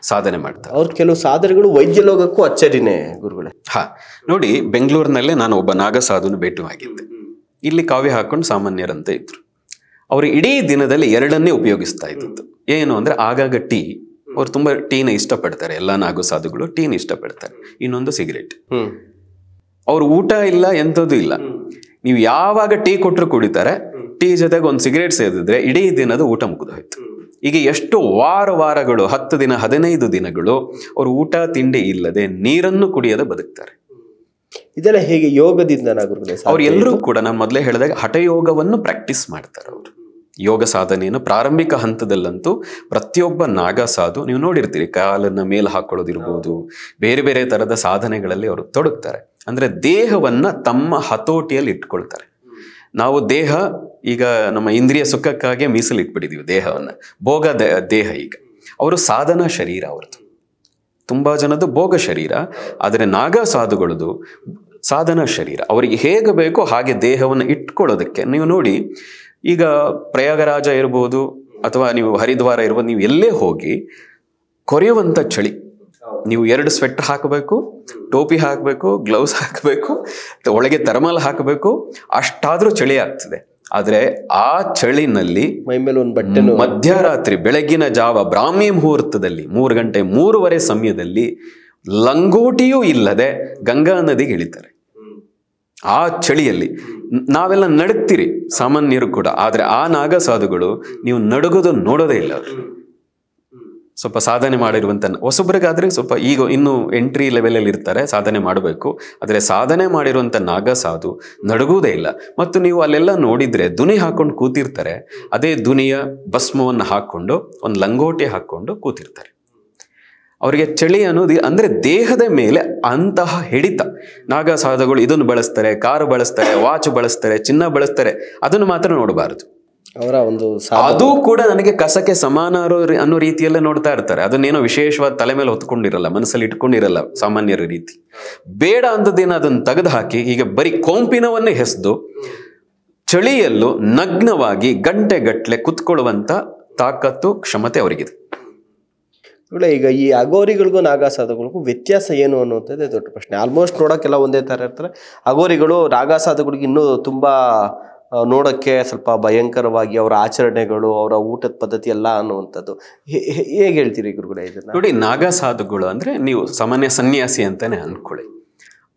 ಸಾಧನೆ ಮಾಡ್ತಾರೆ. ಅವ್ರ ಕೆಲವು ಸಾಧನೆಗಳು ವೈದ್ಯ ಲೋಕಕ್ಕೂ ಅಚ್ಚರಿನೇ ಗುರುಗಳೇ. ನೋಡಿ, ಬೆಂಗಳೂರಿನಲ್ಲೇ ನಾನು ಒಬ್ಬ ನಾಗಾ ಸಾಧುನ ಭೇಟಿಯಾಗಿದ್ದೆ. ಇಲ್ಲಿ ಕಾವ್ಯ ಹಾಕೊಂಡು ಸಾಮಾನ್ಯರಂತೆ ಇದ್ರು. ಅವರು ಇಡೀ ದಿನದಲ್ಲಿ 2ಅನ್ನೇ ಉಪಯೋಗಿಸ್ತಾ ಇದ್ದದ್ದು. ಏನು ಅಂದ್ರೆ ಆಗಾಗ ಟೀ, ಅವ್ರು ತುಂಬಾ ಟೀನ ಇಷ್ಟಪಡ್ತಾರೆ, ಎಲ್ಲ ನಾಗಾ ಸಾಧುಗಳು ಟೀನ ಇಷ್ಟಪಡ್ತಾರೆ. ಇನ್ನೊಂದು ಸಿಗರೇಟ್. ಅವ್ರು ಊಟ ಇಲ್ಲ, ಎಂಥದ್ದು ಇಲ್ಲ. ನೀವು ಯಾವಾಗ ಟೀ ಕೊಟ್ಟರು ಕುಡಿತಾರೆ. ಟೀ ಜೊತೆಗೆ ಒಂದು ಸಿಗರೇಟ್ ಸೇದಿದ್ರೆ ಇಡೀ ದಿನದ ಊಟ ಮುಗಿದೋಯ್ತು. ಈಗ ಎಷ್ಟು ವಾರಗಳು, 10 ದಿನ 15 ದಿನಗಳು ಅವರು ಊಟ ತಿಂಡಿ ಇಲ್ಲದೆ ನೀರನ್ನು ಕುಡಿಯದೆ ಬದುಕ್ತಾರೆ. ಇದೆಲ್ಲ ಹೇಗೆ? ಯೋಗದಿಂದ ಅವ್ರು ಎಲ್ಲರೂ ಕೂಡ ನಾನು ಮೊದಲೇ ಹೇಳಿದಾಗ ಹಠಯೋಗವನ್ನು ಪ್ರಾಕ್ಟೀಸ್ ಮಾಡ್ತಾರೆ. ಅವರು ಯೋಗ ಸಾಧನೆಯನ್ನು ಪ್ರಾರಂಭಿಕ ಹಂತದಲ್ಲಂತೂ ಪ್ರತಿಯೊಬ್ಬ ನಾಗಾ ಸಾಧು ನೀವು ನೋಡಿರ್ತೀರಿ, ಕಾಲನ್ನ ಮೇಲೆ ಹಾಕೊಳ್ಳೋದಿರ್ಬೋದು, ಬೇರೆ ಬೇರೆ ತರದ ಸಾಧನೆಗಳಲ್ಲಿ ಅವರು ತೊಡಗ್ತಾರೆ. ಅಂದ್ರೆ ದೇಹವನ್ನ ತಮ್ಮ ಹತೋಟಿಯಲ್ಲಿ ಇಟ್ಕೊಳ್ತಾರೆ. ನಾವು ದೇಹ ಈಗ ನಮ್ಮ ಇಂದ್ರಿಯ ಸುಖಕ್ಕಾಗಿ ಮೀಸಲಿಟ್ಬಿಟ್ಟಿದೀವಿ ದೇಹವನ್ನ, ಭೋಗ ದೇಹ. ಈಗ ಅವರು ಸಾಧನಾ ಶರೀರ, ಅವ್ರದ್ದು ತುಂಬಾ ಜನದ್ದು ಭೋಗ ಶರೀರ. ಆದರೆ ನಾಗಾ ಸಾಧುಗಳದು ಸಾಧನಾ ಶರೀರ. ಅವರಿಗೆ ಹೇಗೆ ಬೇಕೋ ಹಾಗೆ ದೇಹವನ್ನು ಇಟ್ಕೊಳ್ಳೋದಕ್ಕೆ. ನೀವು ನೋಡಿ, ಈಗ ಪ್ರಯಾಗರಾಜ ಇರ್ಬೋದು ಅಥವಾ ನೀವು ಹರಿದ್ವಾರ ಇರ್ಬೋದು, ನೀವು ಎಲ್ಲೇ ಹೋಗಿ ಕೊರೆಯುವಂಥ ಚಳಿ, ನೀವು 2 ಸ್ವೆಟರ್ ಹಾಕಬೇಕು, ಟೋಪಿ ಹಾಕಬೇಕು, ಗ್ಲೌಸ್ ಹಾಕಬೇಕು, ಒಳಗೆ ಥರ್ಮಲ್ ಹಾಕಬೇಕು, ಅಷ್ಟಾದ್ರೂ ಚಳಿ ಆಗ್ತದೆ. ಆದ್ರೆ ಆ ಚಳಿನಲ್ಲಿ ಮೈಮೇಲೆ ಒಂದು ಬಟ್ಟೆ, ಮಧ್ಯರಾತ್ರಿ ಬೆಳಗಿನ ಜಾವ ಬ್ರಾಹ್ಮಿ ಮುಹೂರ್ತದಲ್ಲಿ 3 ಗಂಟೆ 3:15 ಸಮಯದಲ್ಲಿ ಲಂಗೋಟಿಯೂ ಇಲ್ಲದೆ ಗಂಗಾ ನದಿಗೆ ಇಳಿತಾರೆ. ಆ ಚಳಿಯಲ್ಲಿ ನಾವೆಲ್ಲ ನಡುಗ್ತೀರಿ, ಸಾಮಾನ್ಯರು ಕೂಡ. ಆದ್ರೆ ಆ ನಾಗಾ ಸಾಧುಗಳು ನೀವು ನಡುಗೋದು ನೋಡೋದೇ ಇಲ್ಲ. ಅವರು ಸ್ವಲ್ಪ ಸಾಧನೆ ಮಾಡಿರುವಂತ ಹೊಸಬ್ರಿಗಾದ್ರೆ ಸ್ವಲ್ಪ ಈಗ ಇನ್ನು ಎಂಟ್ರಿ ಲೆವೆಲಲ್ಲಿ ಇರ್ತಾರೆ, ಸಾಧನೆ ಮಾಡಬೇಕು. ಆದರೆ ಸಾಧನೆ ಮಾಡಿರುವಂತ ನಾಗಾ ಸಾಧು ನಡುಗುವುದೇ ಇಲ್ಲ. ಮತ್ತು ನೀವು ಅಲ್ಲೆಲ್ಲ ನೋಡಿದ್ರೆ ದುನಿ ಹಾಕೊಂಡು ಕೂತಿರ್ತಾರೆ. ಅದೇ ದುನಿಯ ಭಸ್ಮವನ್ನು ಹಾಕೊಂಡು ಒಂದು ಲಂಗೋಟಿ ಹಾಕೊಂಡು ಕೂತಿರ್ತಾರೆ. ಅವರಿಗೆ ಚಳಿ ಅನ್ನೋದು ಅಂದರೆ ದೇಹದ ಮೇಲೆ ಅಂತಹ ಹಿಡಿತ. ನಾಗಾ ಸಾಧುಗಳು ಇದನ್ನು ಬಳಸ್ತಾರೆ, ಕಾರು ಬಳಸ್ತಾರೆ, ವಾಚ್ ಬಳಸ್ತಾರೆ, ಚಿನ್ನ ಬಳಸ್ತಾರೆ, ಅದನ್ನು ಮಾತ್ರ ನೋಡಬಾರದು. ಅವರ ಒಂದು ಅದು ಕೂಡ ನನಗೆ ಕಸಕ್ಕೆ ಸಮಾನ ಅನ್ನೋ ರೀತಿಯಲ್ಲೇ ನೋಡ್ತಾ ಇರ್ತಾರೆ. ಅದನ್ನೇನೋ ವಿಶೇಷವಾದ ತಲೆ ಮೇಲೆ ಹೊತ್ಕೊಂಡಿರಲ್ಲ, ಮನಸ್ಸಲ್ಲಿ ಇಟ್ಕೊಂಡಿರಲ್ಲ ಸಾಮಾನ್ಯರ ರೀತಿ. ಬೇಡ ಅಂದದ್ದೇನು ಅದನ್ನು ತೆಗೆದು ಹಾಕಿ ಈಗ ಬರೀ ಕೊಂಪಿನವನ್ನೇ ಹೆಸೆದು ಚಳಿಯಲ್ಲೂ ನಗ್ನವಾಗಿ ಗಂಟೆಗಟ್ಟಲೆ ಕುತ್ಕೊಳ್ಳುವಂತ ತಾಕತ್ತು, ಕ್ಷಮತೆ ಅವರಿಗಿದೆ. ಈಗ ಈ ಅಘೋರಿಗಳಿಗೂ ನಾಗಾ ಸಾಧುಗಳಿಗೂ ವ್ಯತ್ಯಾಸ ಏನು ಅನ್ನುವಂಥದ್ದೇ ದೊಡ್ಡ ಪ್ರಶ್ನೆ. ಆಲ್ಮೋಸ್ಟ್ ನೋಡೋಕ್ಕೆಲ್ಲ ಒಂದೇ ಥರ ಇರ್ತಾರೆ. ಅಘೋರಿಗಳು ನಾಗಾ ಸಾಧುಗಳಿಗೆ ಇನ್ನೂ ತುಂಬ ನೋಡೋಕ್ಕೆ ಸ್ವಲ್ಪ ಭಯಂಕರವಾಗಿ ಅವರ ಆಚರಣೆಗಳು, ಅವರ ಊಟದ ಪದ್ಧತಿ ಎಲ್ಲ ಅನ್ನುವಂಥದ್ದು. ಹೇಗೆ ಹೇಳ್ತೀರಿ ಗುರುಗಳೇ ಇದನ್ನ? ನೋಡಿ, ನಾಗಾ ಸಾಧುಗಳು ಅಂದ್ರೆ ನೀವು ಸಾಮಾನ್ಯ ಸನ್ಯಾಸಿ ಅಂತಾನೆ ಅನ್ಕೊಳ್ಳಿ.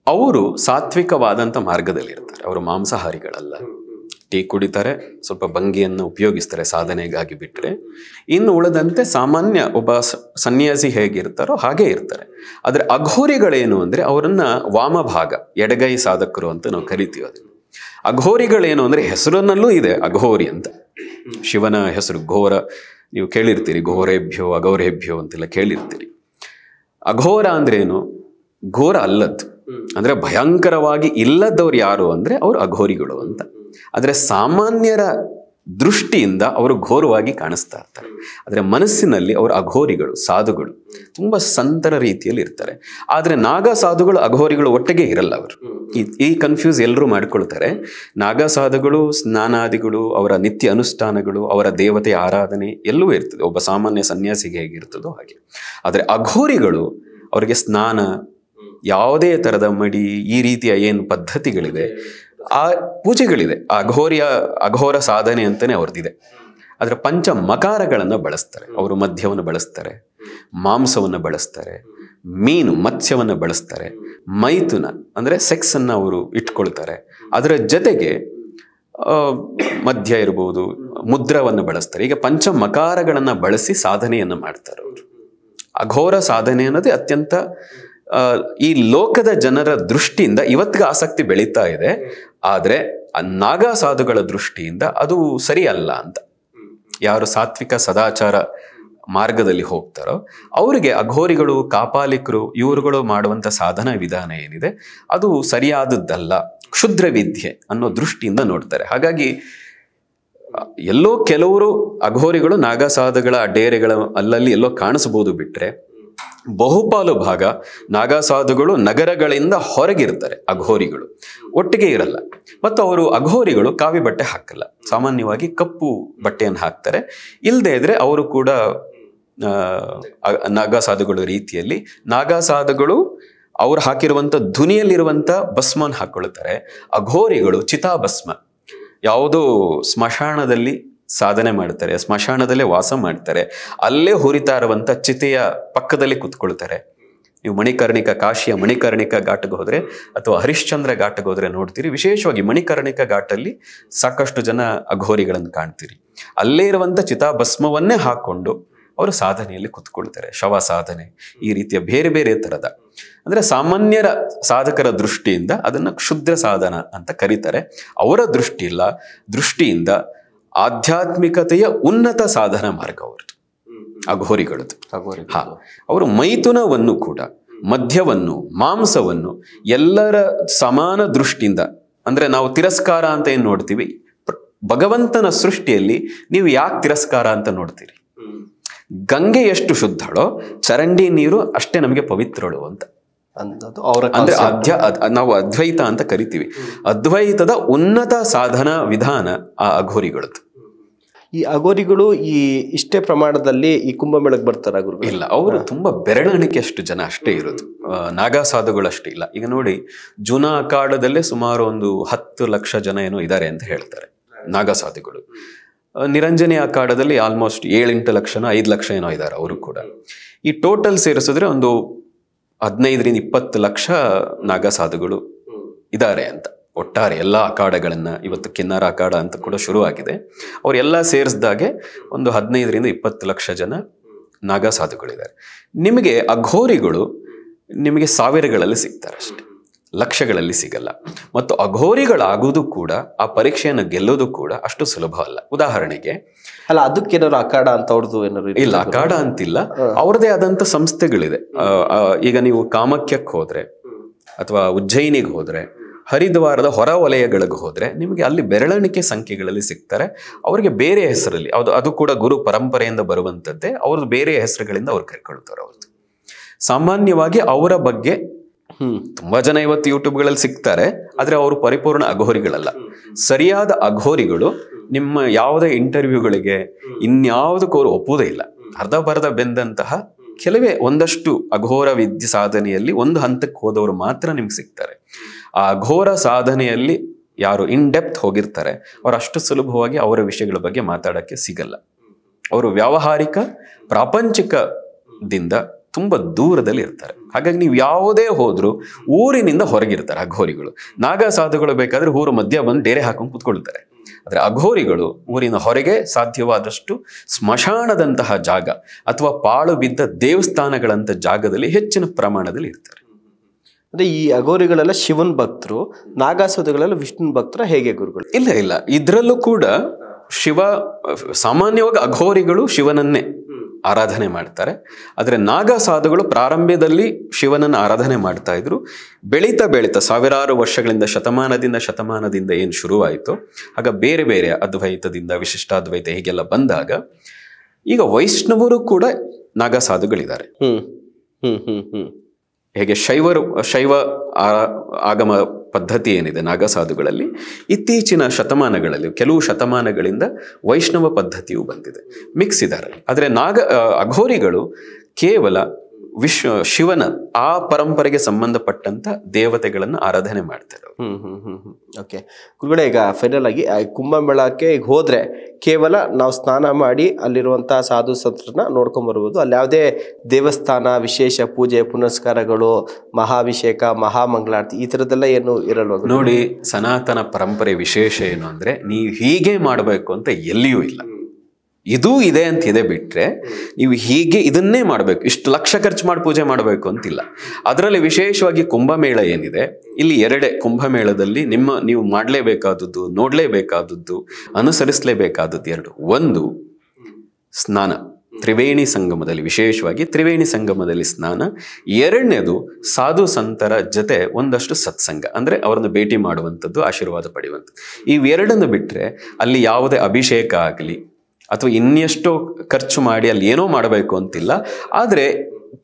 ಅವರು ಸಾತ್ವಿಕವಾದಂಥ ಮಾರ್ಗದಲ್ಲಿ ಇರ್ತಾರೆ. ಅವರು ಮಾಂಸಾಹಾರಿಗಳಲ್ಲ. ಟೀ ಕುಡಿತಾರೆ, ಸ್ವಲ್ಪ ಭಂಗಿಯನ್ನು ಉಪಯೋಗಿಸ್ತಾರೆ ಸಾಧನೆಗಾಗಿ ಬಿಟ್ಟರೆ. ಇನ್ನು ಉಳಿದಂತೆ ಸಾಮಾನ್ಯ ಒಬ್ಬ ಸನ್ಯಾಸಿ ಹೇಗಿರ್ತಾರೋ ಹಾಗೆ ಇರ್ತಾರೆ. ಆದರೆ ಅಘೋರಿಗಳೇನು ಅಂದರೆ ಅವರನ್ನ ವಾಮಭಾಗ, ಎಡಗೈ ಸಾಧಕರು ಅಂತ ನಾವು ಕರಿತೀವಿ. ಅದನ್ನು ಅಘೋರಿಗಳೇನು ಅಂದರೆ ಹೆಸರನ್ನಲ್ಲೂ ಇದೆ ಅಘೋರಿ ಅಂತ. ಶಿವನ ಹೆಸರು ಘೋರ, ನೀವು ಕೇಳಿರ್ತೀರಿ, ಘೋರೇಭ್ಯೋ ಅಘೋರೇಭ್ಯೋ ಅಂತೆಲ್ಲ ಕೇಳಿರ್ತೀರಿ. ಅಘೋರ ಅಂದ್ರೇನು? ಘೋರ ಅಲ್ಲದ್ದು ಅಂದ್ರೆ ಭಯಂಕರವಾಗಿ ಇಲ್ಲದವ್ರು ಯಾರು ಅಂದ್ರೆ ಅವರು ಅಘೋರಿಗಳು ಅಂತ. ಆದರೆ ಸಾಮಾನ್ಯರ ದೃಷ್ಟಿಯಿಂದ ಅವರು ಘೋರವಾಗಿ ಕಾಣಿಸ್ತಾ ಇರ್ತಾರೆ. ಆದರೆ ಮನಸ್ಸಿನಲ್ಲಿ ಅವರು ಅಘೋರಿಗಳು, ಸಾಧುಗಳು, ತುಂಬ ಸಂತರ ರೀತಿಯಲ್ಲಿ ಇರ್ತಾರೆ. ಆದರೆ ನಾಗಾ ಸಾಧುಗಳು ಅಘೋರಿಗಳು ಒಟ್ಟಿಗೆ ಇರಲ್ಲ. ಅವರು ಈ ಕನ್ಫ್ಯೂಸ್ ಎಲ್ಲರೂ ಮಾಡ್ಕೊಳ್ತಾರೆ. ನಾಗಾ ಸಾಧುಗಳು ಸ್ನಾನಾದಿಗಳು, ಅವರ ನಿತ್ಯ ಅನುಷ್ಠಾನಗಳು, ಅವರ ದೇವತೆಯ ಆರಾಧನೆ ಎಲ್ಲವೂ ಇರ್ತದೆ, ಒಬ್ಬ ಸಾಮಾನ್ಯ ಸನ್ಯಾಸಿಗೆ ಹೇಗಿರ್ತದೋ ಹಾಗೆ. ಆದರೆ ಅಘೋರಿಗಳು ಅವರಿಗೆ ಸ್ನಾನ, ಯಾವುದೇ ಥರದ ಮಡಿ, ಈ ರೀತಿಯ ಏನು ಪದ್ಧತಿಗಳಿದೆ, ಆ ಪೂಜೆಗಳಿದೆ, ಅಘೋರ ಸಾಧನೆ ಅಂತಲೇ ಅವ್ರದ್ದಿದೆ. ಆದರೆ ಪಂಚ ಮಕಾರಗಳನ್ನು ಬಳಸ್ತಾರೆ. ಅವರು ಮದ್ಯವನ್ನು ಬಳಸ್ತಾರೆ, ಮಾಂಸವನ್ನು ಬಳಸ್ತಾರೆ, ಮೀನು ಮತ್ಸ್ಯವನ್ನು ಬಳಸ್ತಾರೆ, ಮೈಥುನ ಅಂದರೆ ಸೆಕ್ಸನ್ನು ಅವರು ಇಟ್ಕೊಳ್ತಾರೆ. ಅದರ ಜೊತೆಗೆ ಮದ್ಯ ಇರ್ಬೋದು, ಮುದ್ರವನ್ನು ಬಳಸ್ತಾರೆ. ಈಗ ಪಂಚ ಮಕಾರಗಳನ್ನು ಬಳಸಿ ಸಾಧನೆಯನ್ನು ಮಾಡ್ತಾರೆ ಅವರು. ಅಘೋರ ಸಾಧನೆ ಅನ್ನೋದೇ ಅತ್ಯಂತ ಈ ಲೋಕದ ಜನರ ದೃಷ್ಟಿಯಿಂದ ಇವತ್ತಿಗೆ ಆಸಕ್ತಿ ಬೆಳೀತಾ ಇದೆ. ಆದರೆ ನಾಗಾ ಸಾಧುಗಳ ದೃಷ್ಟಿಯಿಂದ ಅದು ಸರಿಯಲ್ಲ ಅಂತ. ಯಾರು ಸಾತ್ವಿಕ ಸದಾಚಾರ ಮಾರ್ಗದಲ್ಲಿ ಹೋಗ್ತಾರೋ ಅವರಿಗೆ ಅಘೋರಿಗಳು, ಕಾಪಾಲಿಕರು, ಇವರುಗಳು ಮಾಡುವಂಥ ಸಾಧನಾ ವಿಧಾನ ಏನಿದೆ ಅದು ಸರಿಯಾದದ್ದಲ್ಲ, ಕ್ಷುದ್ರ ವಿದ್ಯೆ ಅನ್ನೋ ದೃಷ್ಟಿಯಿಂದ ನೋಡ್ತಾರೆ. ಹಾಗಾಗಿ ಎಲ್ಲೋ ಕೆಲವರು ಅಘೋರಿಗಳು ನಾಗಾ ಸಾಧುಗಳ ಡೇರೆಗಳ ಅಲ್ಲಲ್ಲಿ ಎಲ್ಲೋ ಕಾಣಿಸ್ಬೋದು, ಬಿಟ್ರೆ ಬಹುಪಾಲು ಭಾಗ ನಾಗಾ ಸಾಧುಗಳು ನಗರಗಳಿಂದ ಹೊರಗಿರ್ತಾರೆ. ಅಘೋರಿಗಳು ಒಟ್ಟಿಗೆ ಇರಲ್ಲ. ಮತ್ತು ಅವರು ಅಘೋರಿಗಳು ಕಾವಿ ಬಟ್ಟೆ ಹಾಕಲ್ಲ, ಸಾಮಾನ್ಯವಾಗಿ ಕಪ್ಪು ಬಟ್ಟೆಯನ್ನು ಹಾಕ್ತಾರೆ. ಇಲ್ಲದೆ ಇದ್ರೆ ಅವರು ಕೂಡ ನಾಗಾ ಸಾಧುಗಳ ರೀತಿಯಲ್ಲಿ ನಾಗಾ ಸಾಧುಗಳು ಅವ್ರು ಹಾಕಿರುವಂಥ ಧ್ವನಿಯಲ್ಲಿರುವಂಥ ಭಸ್ಮವನ್ನು ಹಾಕ್ಕೊಳ್ತಾರೆ. ಅಘೋರಿಗಳು ಚಿತಾಭಸ್ಮ, ಯಾವುದೋ ಸ್ಮಶಾನದಲ್ಲಿ ಸಾಧನೆ ಮಾಡ್ತಾರೆ, ಸ್ಮಶಾನದಲ್ಲೇ ವಾಸ ಮಾಡ್ತಾರೆ, ಅಲ್ಲೇ ಹುರಿತಾ ಇರುವಂಥ ಚಿತೆಯ ಪಕ್ಕದಲ್ಲಿ ಕುತ್ಕೊಳ್ತಾರೆ. ನೀವು ಮಣಿಕರ್ಣಿಕ, ಕಾಶಿಯ ಮಣಿಕರ್ಣಿಕ ಘಾಟ್ಗೆ ಹೋದರೆ ಅಥವಾ ಹರಿಶ್ಚಂದ್ರ ಘಾಟ್ಗೆ ಹೋದರೆ ನೋಡ್ತೀರಿ, ವಿಶೇಷವಾಗಿ ಮಣಿಕರ್ಣಿಕ ಘಾಟಲ್ಲಿ ಸಾಕಷ್ಟು ಜನ ಅಘೋರಿಗಳನ್ನು ಕಾಣ್ತೀರಿ. ಅಲ್ಲೇ ಇರುವಂಥ ಚಿತಾಭಸ್ಮವನ್ನೇ ಹಾಕ್ಕೊಂಡು ಅವರು ಸಾಧನೆಯಲ್ಲಿ ಕುತ್ಕೊಳ್ತಾರೆ. ಶವ ಸಾಧನೆ, ಈ ರೀತಿಯ ಬೇರೆ ಬೇರೆ ಥರದ, ಅಂದರೆ ಸಾಮಾನ್ಯರ ಸಾಧಕರ ದೃಷ್ಟಿಯಿಂದ ಅದನ್ನು ಕ್ಷುದ್ರ ಸಾಧನ ಅಂತ ಕರೀತಾರೆ. ಅವರ ದೃಷ್ಟಿಯಿಂದ ಆಧ್ಯಾತ್ಮಿಕತೆಯ ಉನ್ನತ ಸಾಧನ ಮಾರ್ಗ ಅವ್ರದ್ದು, ಅಘೋರಿಗಳದ್ದು. ಅವರು ಮೈಥುನವನ್ನು ಕೂಡ, ಮದ್ಯವನ್ನು, ಮಾಂಸವನ್ನು ಎಲ್ಲರ ಸಮಾನ ದೃಷ್ಟಿಯಿಂದ, ಅಂದ್ರೆ ನಾವು ತಿರಸ್ಕಾರ ಅಂತ ಏನು ನೋಡ್ತೀವಿ, ಭಗವಂತನ ಸೃಷ್ಟಿಯಲ್ಲಿ ನೀವು ಯಾಕೆ ತಿರಸ್ಕಾರ ಅಂತ ನೋಡ್ತೀರಿ? ಗಂಗೆ ಎಷ್ಟು ಶುದ್ಧಳೋ ಚರಂಡಿ ನೀರು ಅಷ್ಟೇ ನಮಗೆ ಪವಿತ್ರಳು ಅಂತ. ಅಂದ್ರೆ ನಾವು ಅದ್ವೈತ ಅಂತ ಕರಿತೀವಿ. ಅದ್ವೈತದ ಉನ್ನತ ಸಾಧನಾ ವಿಧಾನ ಆ ಅಘೋರಿಗಳದ್ದು. ಈ ಅಘೋರಿಗಳು ಇಷ್ಟೇ ಪ್ರಮಾಣದಲ್ಲಿ ಈ ಕುಂಭಮೇಳಕ್ಕೆ ಬರ್ತಾರ ಗುರು? ಇಲ್ಲ, ಅವರು ತುಂಬಾ ಬೆರಳೆಣಿಕೆಯಷ್ಟು ಜನ ಅಷ್ಟೇ ಇರೋದು. ನಾಗಾ ಸಾಧುಗಳು ಅಷ್ಟೇ ಇಲ್ಲ. ಈಗ ನೋಡಿ, ಜೂನಾ ಅಖಾಡದಲ್ಲೇ ಸುಮಾರು ಒಂದು 10 ಲಕ್ಷ ಜನ ಏನೋ ಇದ್ದಾರೆ ಅಂತ ಹೇಳ್ತಾರೆ ನಾಗಾ ಸಾಧುಗಳು. ನಿರಂಜನಿ ಅಖಾಡದಲ್ಲಿ ಆಲ್ಮೋಸ್ಟ್ 7-8 ಲಕ್ಷನೋ 5 ಲಕ್ಷ ಏನೋ ಇದ್ದಾರೆ ಅವರು ಕೂಡ. ಈ ಟೋಟಲ್ ಸೇರಿಸಿದ್ರೆ ಒಂದು 15-20 ಲಕ್ಷ ನಾಗಾ ಸಾಧುಗಳು ಇದ್ದಾರೆ ಅಂತ. ಒಟ್ಟಾರೆ ಎಲ್ಲ ಅಖಾಡಗಳನ್ನ, ಇವತ್ತು ಕಿನ್ನಾರ ಅಖಾಡ ಅಂತ ಕೂಡ ಶುರುವಾಗಿದೆ, ಅವರೆಲ್ಲ ಸೇರಿಸಿದಾಗೆ ಒಂದು 15-20 ಲಕ್ಷ ಜನ ನಾಗಾ ಸಾಧುಗಳಿದ್ದಾರೆ. ನಿಮಗೆ ಅಘೋರಿಗಳು ನಿಮಗೆ ಸಾವಿರಗಳಲ್ಲಿ ಸಿಗ್ತಾರೆ ಅಷ್ಟೆ. ಲಕ್ಷಗಳಲ್ಲಿ ಸಿಗಲ್ಲ. ಮತ್ತು ಅಘೋರಿಗಳಾಗುವುದು ಕೂಡ, ಆ ಪರೀಕ್ಷೆಯನ್ನು ಗೆಲ್ಲೋದು ಕೂಡ ಅಷ್ಟು ಸುಲಭ ಅಲ್ಲ. ಉದಾಹರಣೆಗೆ, ಅಲ್ಲ ಅದಕ್ಕೇನಾದ್ರು ಅಖಾಡ ಅಂತ ಅವ್ರದ್ದು ಏನಾದ್ರು ಇಲ್ಲ, ಅಖಾಡ ಅಂತಿಲ್ಲ, ಅವ್ರದೇ ಆದಂತ ಸಂಸ್ಥೆಗಳಿದೆ. ಈಗ ನೀವು ಕಾಮಕ್ಯಕ್ಕೆ ಹೋದ್ರೆ ಅಥವಾ ಉಜ್ಜಯಿನಿಗೆ ಹೋದ್ರೆ, ಹರಿದ್ವಾರದ ಹೊರ ವಲಯಗಳಿಗೆ ಹೋದ್ರೆ ನಿಮಗೆ ಅಲ್ಲಿ ಬೆರಳೆಣಿಕೆ ಸಂಖ್ಯೆಗಳಲ್ಲಿ ಸಿಗ್ತಾರೆ. ಅವರಿಗೆ ಬೇರೆ ಹೆಸರಲ್ಲಿ, ಅದು ಕೂಡ ಗುರು ಪರಂಪರೆಯಿಂದ ಬರುವಂತದ್ದೇ, ಅವ್ರದ್ದು ಬೇರೆ ಹೆಸರುಗಳಿಂದ ಅವ್ರು ಕರ್ಕೊಳ್ತಾರೆ. ಅವ್ರದ್ದು ಸಾಮಾನ್ಯವಾಗಿ ಅವರ ಬಗ್ಗೆ ತುಂಬಾ ಜನ ಇವತ್ತು ಯೂಟ್ಯೂಬ್ಗಳಲ್ಲಿ ಸಿಗ್ತಾರೆ, ಆದ್ರೆ ಅವರು ಪರಿಪೂರ್ಣ ಅಘೋರಿಗಳಲ್ಲ. ಸರಿಯಾದ ಅಘೋರಿಗಳು ನಿಮ್ಮ ಯಾವುದೇ ಇಂಟರ್ವ್ಯೂಗಳಿಗೆ ಇನ್ಯಾವುದಕ್ಕೂ ಅವರು ಒಪ್ಪುವುದೇ ಇಲ್ಲ. ಅರ್ಧ ಬೆಂದಂತಹ ಕೆಲವೇ ಒಂದಷ್ಟು ಅಘೋರ ವಿದ್ಯೆ ಸಾಧನೆಯಲ್ಲಿ ಒಂದು ಹಂತಕ್ಕೆ ಹೋದವರು ಮಾತ್ರ ನಿಮ್ಗೆ ಸಿಗ್ತಾರೆ. ಆ ಅಘೋರ ಸಾಧನೆಯಲ್ಲಿ ಯಾರು ಇನ್ ಡೆಪ್ತ್ ಹೋಗಿರ್ತಾರೆ ಅವ್ರು ಅಷ್ಟು ಸುಲಭವಾಗಿ ಅವರ ವಿಷಯಗಳ ಬಗ್ಗೆ ಮಾತಾಡಕ್ಕೆ ಸಿಗಲ್ಲ. ಅವರು ವ್ಯಾವಹಾರಿಕ ಪ್ರಾಪಂಚಿಕದಿಂದ ತುಂಬಾ ದೂರದಲ್ಲಿ ಇರ್ತಾರೆ. ಹಾಗಾಗಿ ನೀವು ಯಾವುದೇ ಹೋದ್ರು ಊರಿನಿಂದ ಹೊರಗಿರ್ತಾರೆ ಅಘೋರಿಗಳು. ನಾಗಾ ಸಾಧುಗಳು ಬೇಕಾದ್ರೆ ಊರು ಮಧ್ಯ ಬಂದು ಡೇರೆ ಹಾಕೊಂಡು ಕೂತ್ಕೊಳ್ತಾರೆ. ಆದ್ರೆ ಅಘೋರಿಗಳು ಊರಿನ ಹೊರಗೆ ಸಾಧ್ಯವಾದಷ್ಟು ಸ್ಮಶಾನದಂತಹ ಜಾಗ ಅಥವಾ ಪಾಳು ಬಿದ್ದ ದೇವಸ್ಥಾನಗಳಂತ ಜಾಗದಲ್ಲಿ ಹೆಚ್ಚಿನ ಪ್ರಮಾಣದಲ್ಲಿ ಇರ್ತಾರೆ. ಅಂದ್ರೆ ಈ ಅಘೋರಿಗಳೆಲ್ಲ ಶಿವನ್ ಭಕ್ತರು, ನಾಗಾಸಾಧುಗಳೆಲ್ಲ ವಿಷ್ಣು ಭಕ್ತರ, ಹೇಗೆ ಗುರುಗಳು? ಇಲ್ಲ, ಇದ್ರಲ್ಲೂ ಕೂಡ ಶಿವ, ಸಾಮಾನ್ಯವಾಗಿ ಅಘೋರಿಗಳು ಶಿವನನ್ನೇ ಆರಾಧನೆ ಮಾಡ್ತಾರೆ. ಆದರೆ ನಾಗಾ ಸಾಧುಗಳು ಪ್ರಾರಂಭದಲ್ಲಿ ಶಿವನನ್ನು ಆರಾಧನೆ ಮಾಡ್ತಾ ಇದ್ರು. ಬೆಳೀತಾ ಸಾವಿರಾರು ವರ್ಷಗಳಿಂದ ಶತಮಾನದಿಂದ ಏನು ಶುರುವಾಯಿತು, ಆಗ ಬೇರೆ ಬೇರೆ ಅದ್ವೈತದಿಂದ ವಿಶಿಷ್ಟಾದ್ವೈತ ಹೀಗೆಲ್ಲ ಬಂದಾಗ ಈಗ ವೈಷ್ಣವರು ಕೂಡ ನಾಗಾ ಸಾಧುಗಳಿದ್ದಾರೆ. ಹೇಗೆ ಶೈವ ಆಗಮ ಪದ್ಧತಿ ಏನಿದೆ ನಾಗಾ ಸಾಧುಗಳಲ್ಲಿ, ಇತ್ತೀಚಿನ ಶತಮಾನಗಳಲ್ಲಿ ಕೆಲವು ಶತಮಾನಗಳಿಂದ ವೈಷ್ಣವ ಪದ್ಧತಿಯು ಬಂದಿದೆ, ಮಿಕ್ಸ್ ಇದ್ದಾರೆ. ಆದರೆ ಅಘೋರಿಗಳು ಕೇವಲ ಶಿವನ ಆ ಪರಂಪರೆಗೆ ಸಂಬಂಧಪಟ್ಟಂತ ದೇವತೆಗಳನ್ನು ಆರಾಧನೆ ಮಾಡ್ತಾರೆ. ಓಕೆ ಗುರುಗಳೇ, ಈಗ ಫೈನಲ್ ಆಗಿ ಕುಂಭಮೇಳಕ್ಕೆ ಈಗ ಹೋದ್ರೆ ಕೇವಲ ನಾವು ಸ್ನಾನ ಮಾಡಿ ಅಲ್ಲಿರುವಂತಹ ಸಾಧು ಸಂತರನ್ನ ನೋಡ್ಕೊಂಡ್ ಬರ್ಬೋದು. ಅಲ್ಲಿ ಯಾವುದೇ ದೇವಸ್ಥಾನ ವಿಶೇಷ ಪೂಜೆ ಪುನಸ್ಕಾರಗಳು, ಮಹಾಭಿಷೇಕ, ಮಹಾಮಂಗಳಾರತಿ ಈ ಥರದ್ದೆಲ್ಲ ಏನು ಇರಲ್ವ? ನೋಡಿ, ಸನಾತನ ಪರಂಪರೆ ವಿಶೇಷ ಏನು ಅಂದ್ರೆ ನೀವು ಹೀಗೆ ಮಾಡಬೇಕು ಅಂತ ಎಲ್ಲಿಯೂ ಇಲ್ಲ. ಇದೂ ಇದೆ ಅಂತ ಇದೆ ಬಿಟ್ರೆ ನೀವು ಹೀಗೆ ಇದನ್ನೇ ಮಾಡಬೇಕು, ಇಷ್ಟು ಲಕ್ಷ ಖರ್ಚು ಮಾಡಿ ಪೂಜೆ ಮಾಡಬೇಕು ಅಂತಿಲ್ಲ. ಅದರಲ್ಲಿ ವಿಶೇಷವಾಗಿ ಕುಂಭಮೇಳ ಏನಿದೆ, ಇಲ್ಲಿ ಎರಡೇ ಕುಂಭಮೇಳದಲ್ಲಿ ನೀವು ಮಾಡಲೇಬೇಕಾದದ್ದು, ನೋಡಲೇಬೇಕಾದದ್ದು, ಅನುಸರಿಸಲೇಬೇಕಾದದ್ದು ಎರಡು. ಒಂದು ಸ್ನಾನ, ತ್ರಿವೇಣಿ ಸಂಗಮದಲ್ಲಿ, ವಿಶೇಷವಾಗಿ ತ್ರಿವೇಣಿ ಸಂಗಮದಲ್ಲಿ ಸ್ನಾನ. ಎರಡನೇದು ಸಾಧು ಸಂತರ ಜೊತೆ ಒಂದಷ್ಟು ಸತ್ಸಂಗ, ಅಂದ್ರೆ ಅವರನ್ನು ಭೇಟಿ ಮಾಡುವಂಥದ್ದು, ಆಶೀರ್ವಾದ ಪಡೆಯುವಂಥದ್ದು. ಇವೆರಡನ್ನು ಬಿಟ್ರೆ ಅಲ್ಲಿ ಯಾವುದೇ ಅಭಿಷೇಕ ಆಗಲಿ ಅಥವಾ ಇನ್ನೆಷ್ಟೋ ಖರ್ಚು ಮಾಡಿ ಅಲ್ಲಿ ಏನೋ ಮಾಡಬೇಕು ಅಂತಿಲ್ಲ. ಆದರೆ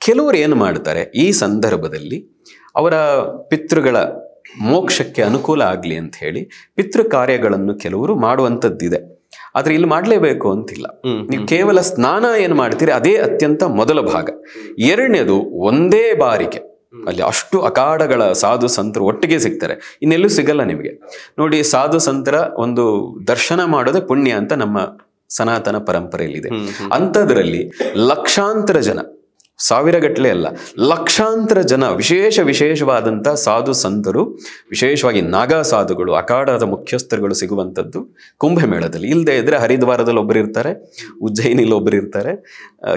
ಕೆಲವರು ಏನು ಮಾಡ್ತಾರೆ, ಈ ಸಂದರ್ಭದಲ್ಲಿ ಅವರ ಪಿತೃಗಳ ಮೋಕ್ಷಕ್ಕೆ ಅನುಕೂಲ ಆಗಲಿ ಅಂತ ಹೇಳಿ ಪಿತೃ ಕಾರ್ಯಗಳನ್ನು ಕೆಲವರು ಮಾಡುವಂಥದ್ದಿದೆ. ಆದ್ರೆ ಇಲ್ಲಿ ಮಾಡಲೇಬೇಕು ಅಂತಿಲ್ಲ. ನೀವು ಕೇವಲ ಸ್ನಾನ ಏನು ಮಾಡ್ತೀರಿ ಅದೇ ಅತ್ಯಂತ ಮೊದಲ ಭಾಗ. ಎರಡನೇದು ಒಂದೇ ಬಾರಿಗೆ ಅಲ್ಲಿ ಅಷ್ಟು ಅಖಾಡಗಳ ಸಾಧು ಸಂತರು ಒಟ್ಟಿಗೆ ಸಿಗ್ತಾರೆ, ಇನ್ನೆಲ್ಲೂ ಸಿಗಲ್ಲ ನಿಮಗೆ. ನೋಡಿ, ಸಾಧು ಸಂತರ ಒಂದು ದರ್ಶನ ಮಾಡೋದೇ ಪುಣ್ಯ ಅಂತ ನಮ್ಮ ಸನಾತನ ಪರಂಪರೆಯಲ್ಲಿದೆ. ಅಂಥದ್ರಲ್ಲಿ ಲಕ್ಷಾಂತರ ಜನ, ಸಾವಿರಗಟ್ಟಲೆ ಅಲ್ಲ, ಲಕ್ಷಾಂತರ ಜನ ವಿಶೇಷವಾದಂಥ ಸಾಧು ಸಂತರು, ವಿಶೇಷವಾಗಿ ನಾಗಾ ಸಾಧುಗಳು, ಅಖಾಡದ ಮುಖ್ಯಸ್ಥರುಗಳು ಸಿಗುವಂಥದ್ದು ಕುಂಭಮೇಳದಲ್ಲಿ. ಇಲ್ಲದೆ ಇದ್ರೆ ಹರಿದ್ವಾರದಲ್ಲಿ ಒಬ್ಬರು ಇರ್ತಾರೆ, ಉಜ್ಜಯಿನಿಲಿ ಒಬ್ಬರು ಇರ್ತಾರೆ,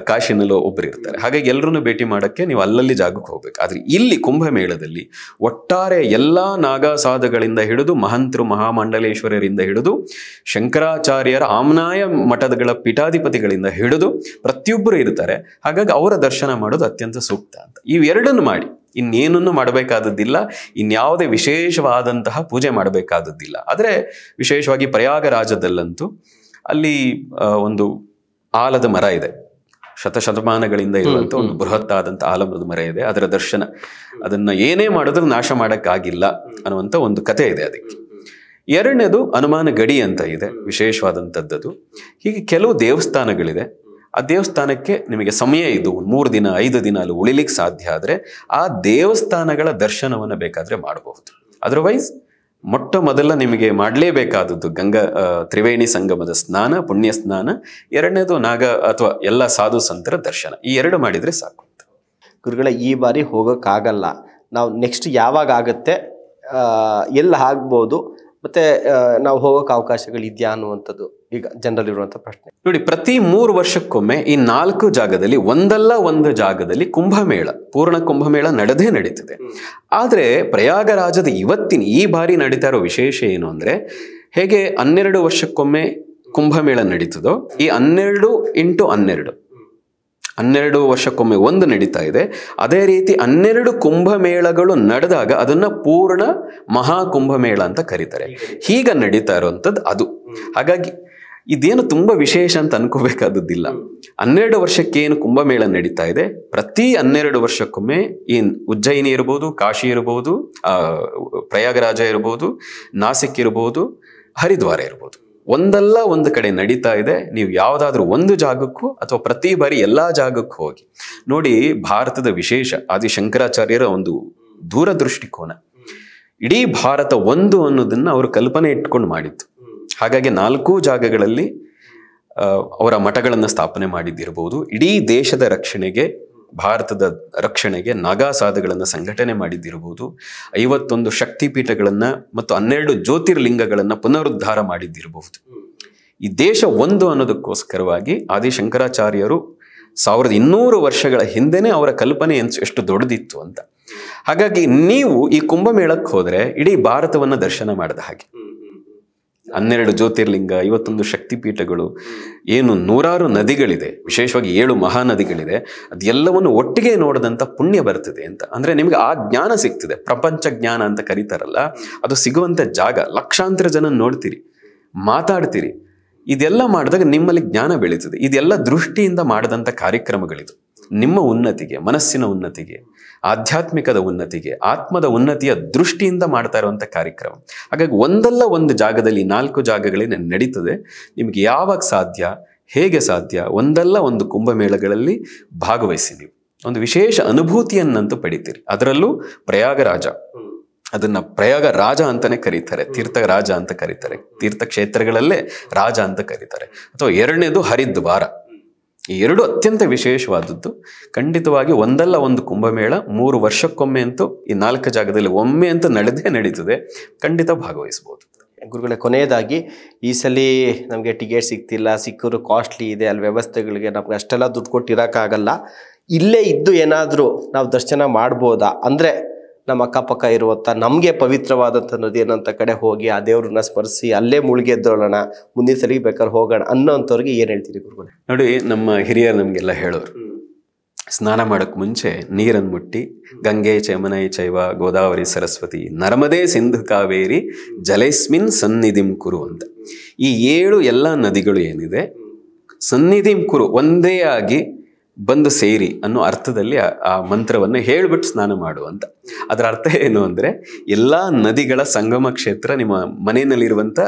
ಕಾಶಿನಲ್ಲಿ ಒಬ್ಬರು ಇರ್ತಾರೆ. ಹಾಗಾಗಿ ಎಲ್ಲರನ್ನು ಭೇಟಿ ಮಾಡೋಕ್ಕೆ ನೀವು ಅಲ್ಲಲ್ಲಿ ಜಾಗಕ್ಕೆ ಹೋಗ್ಬೇಕು. ಆದರೆ ಇಲ್ಲಿ ಕುಂಭಮೇಳದಲ್ಲಿ ಒಟ್ಟಾರೆ ಎಲ್ಲ ನಾಗಾ ಸಾಧುಗಳಿಂದ ಹಿಡಿದು ಮಹಂತರು, ಮಹಾಮಂಡಲೇಶ್ವರರಿಂದ ಹಿಡಿದು ಶಂಕರಾಚಾರ್ಯರ ಆಮ್ನಾಯ ಮಠಗಳ ಪೀಠಾಧಿಪತಿಗಳಿಂದ ಹಿಡಿದು ಪ್ರತಿಯೊಬ್ಬರು ಇರ್ತಾರೆ. ಹಾಗಾಗಿ ಅವರ ದರ್ಶನ ಮಾಡೋದು ಅತ್ಯಂತ ಸೂಕ್ತ ಅಂತ. ಇವೆರಡನ್ನು ಮಾಡಿ, ಇನ್ನೇನನ್ನು ಮಾಡಬೇಕಾದದ್ದಿಲ್ಲ, ಇನ್ಯಾವುದೇ ವಿಶೇಷವಾದಂತಹ ಪೂಜೆ ಮಾಡಬೇಕಾದದ್ದಿಲ್ಲ. ಆದರೆ ವಿಶೇಷವಾಗಿ ಪ್ರಯಾಗರಾಜದಲ್ಲಂತೂ ಅಲ್ಲಿ ಒಂದು ಆಲದ ಮರ ಇದೆ, ಶತಮಾನಗಳಿಂದ ಇರುವಂತ ಒಂದು ಬೃಹತ್ತಾದಂಥ ಆಲಮರದ ಮರ ಇದೆ. ಅದರ ದರ್ಶನ, ಅದನ್ನ ಏನೇ ಮಾಡಿದ್ರೂ ನಾಶ ಮಾಡೋಕ್ಕಾಗಿಲ್ಲ ಅನ್ನುವಂಥ ಒಂದು ಕಥೆ ಇದೆ ಅದಕ್ಕೆ. ಎರಡನೇದು ಹನುಮಾನ ಗಡಿ ಅಂತ ಇದೆ, ವಿಶೇಷವಾದಂಥದ್ದು. ಹೀಗೆ ಕೆಲವು ದೇವಸ್ಥಾನಗಳಿದೆ. ಆ ದೇವಸ್ಥಾನಕ್ಕೆ ನಿಮಗೆ ಸಮಯ ಇದು 3 ದಿನ 5 ದಿನ ಅಲ್ಲಿ ಉಳಿಲಿಕ್ಕೆ ಸಾಧ್ಯ ಆದರೆ ಆ ದೇವಸ್ಥಾನಗಳ ದರ್ಶನವನ್ನು ಬೇಕಾದ್ರೆ ಮಾಡಬಹುದು. ಅದರ್ವೈಸ್ ಮೊಟ್ಟ ಮೊದಲ ನಿಮಗೆ ಮಾಡಲೇಬೇಕಾದದ್ದು ತ್ರಿವೇಣಿ ಸಂಗಮದ ಸ್ನಾನ, ಪುಣ್ಯ ಸ್ನಾನ. ಎರಡನೇದು ಅಥವಾ ಎಲ್ಲ ಸಾಧು ಸಂತರ ದರ್ಶನ. ಈ ಎರಡು ಮಾಡಿದ್ರೆ ಸಾಕು. ಗುರುಗಳೇ, ಈ ಬಾರಿ ಹೋಗೋಕ್ಕಾಗಲ್ಲ, ನಾವು ನೆಕ್ಸ್ಟ್ ಯಾವಾಗ ಆಗತ್ತೆ, ಎಲ್ಲ ಆಗ್ಬೋದು, ಮತ್ತೆ ನಾವು ಹೋಗೋಕೆ ಅವಕಾಶಗಳಿದೆಯಾ ಅನ್ನುವಂಥದ್ದು ಈಗ ಜನರಲ್ಲಿರುವಂಥ ಪ್ರಶ್ನೆ. ನೋಡಿ, ಪ್ರತಿ 3 ವರ್ಷಕ್ಕೊಮ್ಮೆ ಈ 4 ಜಾಗದಲ್ಲಿ ಒಂದಲ್ಲ ಒಂದು ಜಾಗದಲ್ಲಿ ಕುಂಭಮೇಳ, ಪೂರ್ಣ ಕುಂಭಮೇಳ ನಡೀತದೆ. ಆದರೆ ಪ್ರಯಾಗರಾಜದ ಇವತ್ತಿನ ಈ ಬಾರಿ ನಡೀತಾ ಇರೋ ವಿಶೇಷ ಏನು ಅಂದ್ರೆ, ಹೇಗೆ 12 ವರ್ಷಕ್ಕೊಮ್ಮೆ ಕುಂಭಮೇಳ ನಡೀತದೋ, ಈ 12 × 12 ವರ್ಷಕ್ಕೊಮ್ಮೆ ಒಂದು ನಡೀತಾ ಇದೆ. ಅದೇ ರೀತಿ 12 ಕುಂಭಮೇಳಗಳು ನಡೆದಾಗ ಅದನ್ನ ಪೂರ್ಣ ಮಹಾಕುಂಭಮೇಳ ಅಂತ ಕರೀತಾರೆ. ಹೀಗ ನಡೀತಾ ಇರುವಂಥದ್ದು ಅದು. ಹಾಗಾಗಿ ಇದೇನು ತುಂಬಾ ವಿಶೇಷ ಅಂತ ಅನ್ಕೋಬೇಕಾದದ್ದಿಲ್ಲ. 12 ವರ್ಷಕ್ಕೆ ಏನು ಕುಂಭಮೇಳ ನಡೀತಾ ಇದೆ, ಪ್ರತಿ 12 ವರ್ಷಕ್ಕೊಮ್ಮೆ ಈ ಉಜ್ಜಯಿನಿ ಇರ್ಬೋದು, ಕಾಶಿ ಇರ್ಬೋದು, ಪ್ರಯಾಗರಾಜ ಇರ್ಬೋದು, ನಾಸಿಕ್ ಇರ್ಬೋದು, ಹರಿದ್ವಾರ ಇರ್ಬೋದು, ಒಂದಲ್ಲ ಒಂದು ಕಡೆ ನಡೀತಾ ಇದೆ. ನೀವು ಯಾವುದಾದ್ರೂ ಒಂದು ಜಾಗಕ್ಕೂ ಅಥವಾ ಪ್ರತಿ ಬಾರಿ ಎಲ್ಲಾ ಜಾಗಕ್ಕೂ ಹೋಗಿ ನೋಡಿ. ಭಾರತದ ವಿಶೇಷ ಆದಿಶಂಕರಾಚಾರ್ಯರ ಒಂದು ದೂರದೃಷ್ಟಿಕೋನ, ಇಡೀ ಭಾರತ ಒಂದು ಅನ್ನೋದನ್ನ ಅವರು ಕಲ್ಪನೆ ಇಟ್ಕೊಂಡು ಮಾಡಿತ್ತು. ಹಾಗಾಗಿ 4 ಜಾಗಗಳಲ್ಲಿ ಅವರ ಮಠಗಳನ್ನು ಸ್ಥಾಪನೆ ಮಾಡಿದ್ದಿರಬಹುದು. ಇಡೀ ದೇಶದ ರಕ್ಷಣೆಗೆ, ಭಾರತದ ರಕ್ಷಣೆಗೆ ನಾಗಾಸಾಧಗಳನ್ನು ಸಂಘಟನೆ ಮಾಡಿದ್ದಿರಬಹುದು. 51 ಶಕ್ತಿಪೀಠಗಳನ್ನ ಮತ್ತು 12 ಜ್ಯೋತಿರ್ಲಿಂಗಗಳನ್ನ ಪುನರುದ್ಧಾರ ಮಾಡಿದ್ದಿರಬಹುದು. ಈ ದೇಶ ಒಂದು ಅನ್ನೋದಕ್ಕೋಸ್ಕರವಾಗಿ ಆದಿಶಂಕರಾಚಾರ್ಯರು 1200 ವರ್ಷಗಳ ಹಿಂದೆನೆ ಅವರ ಕಲ್ಪನೆ ಎಷ್ಟು ದೊಡ್ಡದಿತ್ತು ಅಂತ. ಹಾಗಾಗಿ ನೀವು ಈ ಕುಂಭಮೇಳಕ್ಕೆ ಹೋದ್ರೆ ಇಡೀ ಭಾರತವನ್ನ ದರ್ಶನ ಮಾಡಿದ ಹಾಗೆ. 12 ಜ್ಯೋತಿರ್ಲಿಂಗ, 51 ಶಕ್ತಿಪೀಠಗಳು, ಏನು 100 ನದಿಗಳಿದೆ, ವಿಶೇಷವಾಗಿ 7 ಮಹಾನದಿಗಳಿದೆ, ಅದೆಲ್ಲವನ್ನು ಒಟ್ಟಿಗೆ ನೋಡಿದಂಥ ಪುಣ್ಯ ಬರ್ತದೆ ಅಂತ. ಅಂದ್ರೆ ನಿಮ್ಗೆ ಆ ಜ್ಞಾನ ಸಿಗ್ತದೆ, ಪ್ರಪಂಚ ಜ್ಞಾನ ಅಂತ ಕರೀತಾರಲ್ಲ, ಅದು ಸಿಗುವಂಥ ಜಾಗ. ಲಕ್ಷಾಂತರ ಜನ ನೋಡ್ತೀರಿ, ಮಾತಾಡ್ತೀರಿ. ಇದೆಲ್ಲ ಮಾಡಿದಾಗ ನಿಮ್ಮಲ್ಲಿ ಜ್ಞಾನ ಬೆಳೀತದೆ. ಇದೆಲ್ಲ ದೃಷ್ಟಿಯಿಂದ ಮಾಡಿದಂಥ ಕಾರ್ಯಕ್ರಮಗಳಿದು. ನಿಮ್ಮ ಉನ್ನತಿಗೆ, ಮನಸ್ಸಿನ ಉನ್ನತಿಗೆ, ಆಧ್ಯಾತ್ಮಿಕದ ಉನ್ನತಿಗೆ, ಆತ್ಮದ ಉನ್ನತಿಯ ದೃಷ್ಟಿಯಿಂದ ಮಾಡ್ತಾ ಇರುವಂಥ ಕಾರ್ಯಕ್ರಮ. ಹಾಗಾಗಿ ಒಂದಲ್ಲ ಒಂದು ಜಾಗದಲ್ಲಿ 4 ಜಾಗಗಳಲ್ಲಿ ನಡೀತದೆ. ನಿಮ್ಗೆ ಯಾವಾಗ ಸಾಧ್ಯ, ಹೇಗೆ ಸಾಧ್ಯ, ಒಂದಲ್ಲ ಒಂದು ಕುಂಭಮೇಳಗಳಲ್ಲಿ ಭಾಗವಹಿಸಿ ನೀವು ಒಂದು ವಿಶೇಷ ಅನುಭೂತಿಯನ್ನಂತೂ ಪಡಿತೀರಿ. ಅದರಲ್ಲೂ ಪ್ರಯಾಗರಾಜ, ಅದನ್ನ ಪ್ರಯಾಗ ರಾಜ ಅಂತಾನೆ ಕರೀತಾರೆ, ತೀರ್ಥ ರಾಜ ಅಂತ ಕರೀತಾರೆ, ತೀರ್ಥಕ್ಷೇತ್ರಗಳಲ್ಲೇ ರಾಜ ಅಂತ ಕರೀತಾರೆ. ಅಥವಾ 2ನೇದು ಹರಿದ್ವಾರ. ಈ 2 ಅತ್ಯಂತ ವಿಶೇಷವಾದದ್ದು. ಖಂಡಿತವಾಗಿ ಒಂದಲ್ಲ ಒಂದು ಕುಂಭಮೇಳ 3 ವರ್ಷಕ್ಕೊಮ್ಮೆ ಅಂತೂ ಈ 4 ಜಾಗದಲ್ಲಿ ಒಮ್ಮೆ ಅಂತೂ ನಡೀತದೆ. ಖಂಡಿತ ಭಾಗವಹಿಸಬಹುದು. ಗುರುಗಳೇ, ಕೊನೆಯದಾಗಿ ಈ ಸಲ ನಮಗೆ ಟಿಕೆಟ್ ಸಿಗ್ತಿಲ್ಲ, ಸಿಕ್ಕರು ಕಾಸ್ಟ್ಲಿ ಇದೆ, ಅಲ್ಲಿ ವ್ಯವಸ್ಥೆಗಳಿಗೆ ನಮ್ಗೆ ಅಷ್ಟೆಲ್ಲ ದುಡ್ಡು ಕೊಟ್ಟಿರೋಕ್ಕಾಗಲ್ಲ, ಇಲ್ಲೇ ಇದ್ದು ಏನಾದರೂ ನಾವು ದರ್ಶನ ಮಾಡ್ಬೋದಾ? ಅಂದರೆ ನಮ್ಮ ಅಕ್ಕಪಕ್ಕ ಇರುವಂಥ ನಮಗೆ ಪವಿತ್ರವಾದಂಥ ನದಿ ಅನ್ನೋಂಥ ಕಡೆ ಹೋಗಿ ಆ ದೇವ್ರನ್ನ ಸ್ಮರಿಸಿ ಅಲ್ಲೇ ಮುಳುಗಿ ಎದ್ದೋಳೋಣ, ಮುಂದಿನ ಸಲ ಬೇಕಾದ್ರೆ ಹೋಗೋಣ ಅನ್ನೋಂಥವ್ರಿಗೆ ಏನು ಹೇಳ್ತೀರಿ ಗುರುಗಳೇ? ನೋಡಿ, ನಮ್ಮ ಹಿರಿಯರು ನಮಗೆಲ್ಲ ಹೇಳೋರು, ಸ್ನಾನ ಮಾಡೋಕ್ಕೆ ಮುಂಚೆ ನೀರನ್ನು ಮುಟ್ಟಿ ಗಂಗೆ ಚಮನೈ ಚೈವ ಗೋದಾವರಿ ಸರಸ್ವತಿ ನರ್ಮದೇ ಸಿಂಧು ಕಾವೇರಿ ಜಲೈಸ್ಮಿನ್ ಸನ್ನಿಧಿಂ ಕುರು ಅಂತ. ಈ 7 ಎಲ್ಲ ನದಿಗಳು ಏನಿದೆ, ಸನ್ನಿಧಿಂ ಕುರು, ಒಂದೇ ಆಗಿ ಬಂದು ಸೇರಿ ಅನ್ನೋ ಅರ್ಥದಲ್ಲಿ ಆ ಮಂತ್ರವನ್ನು ಹೇಳ್ಬಿಟ್ಟು ಸ್ನಾನ ಮಾಡುವಂತ. ಅದರ ಅರ್ಥ ಏನು ಅಂದ್ರೆ, ಎಲ್ಲಾ ನದಿಗಳ ಸಂಗಮ ಕ್ಷೇತ್ರ ನಿಮ್ಮ ಮನೆಯಲ್ಲಿರುವಂತ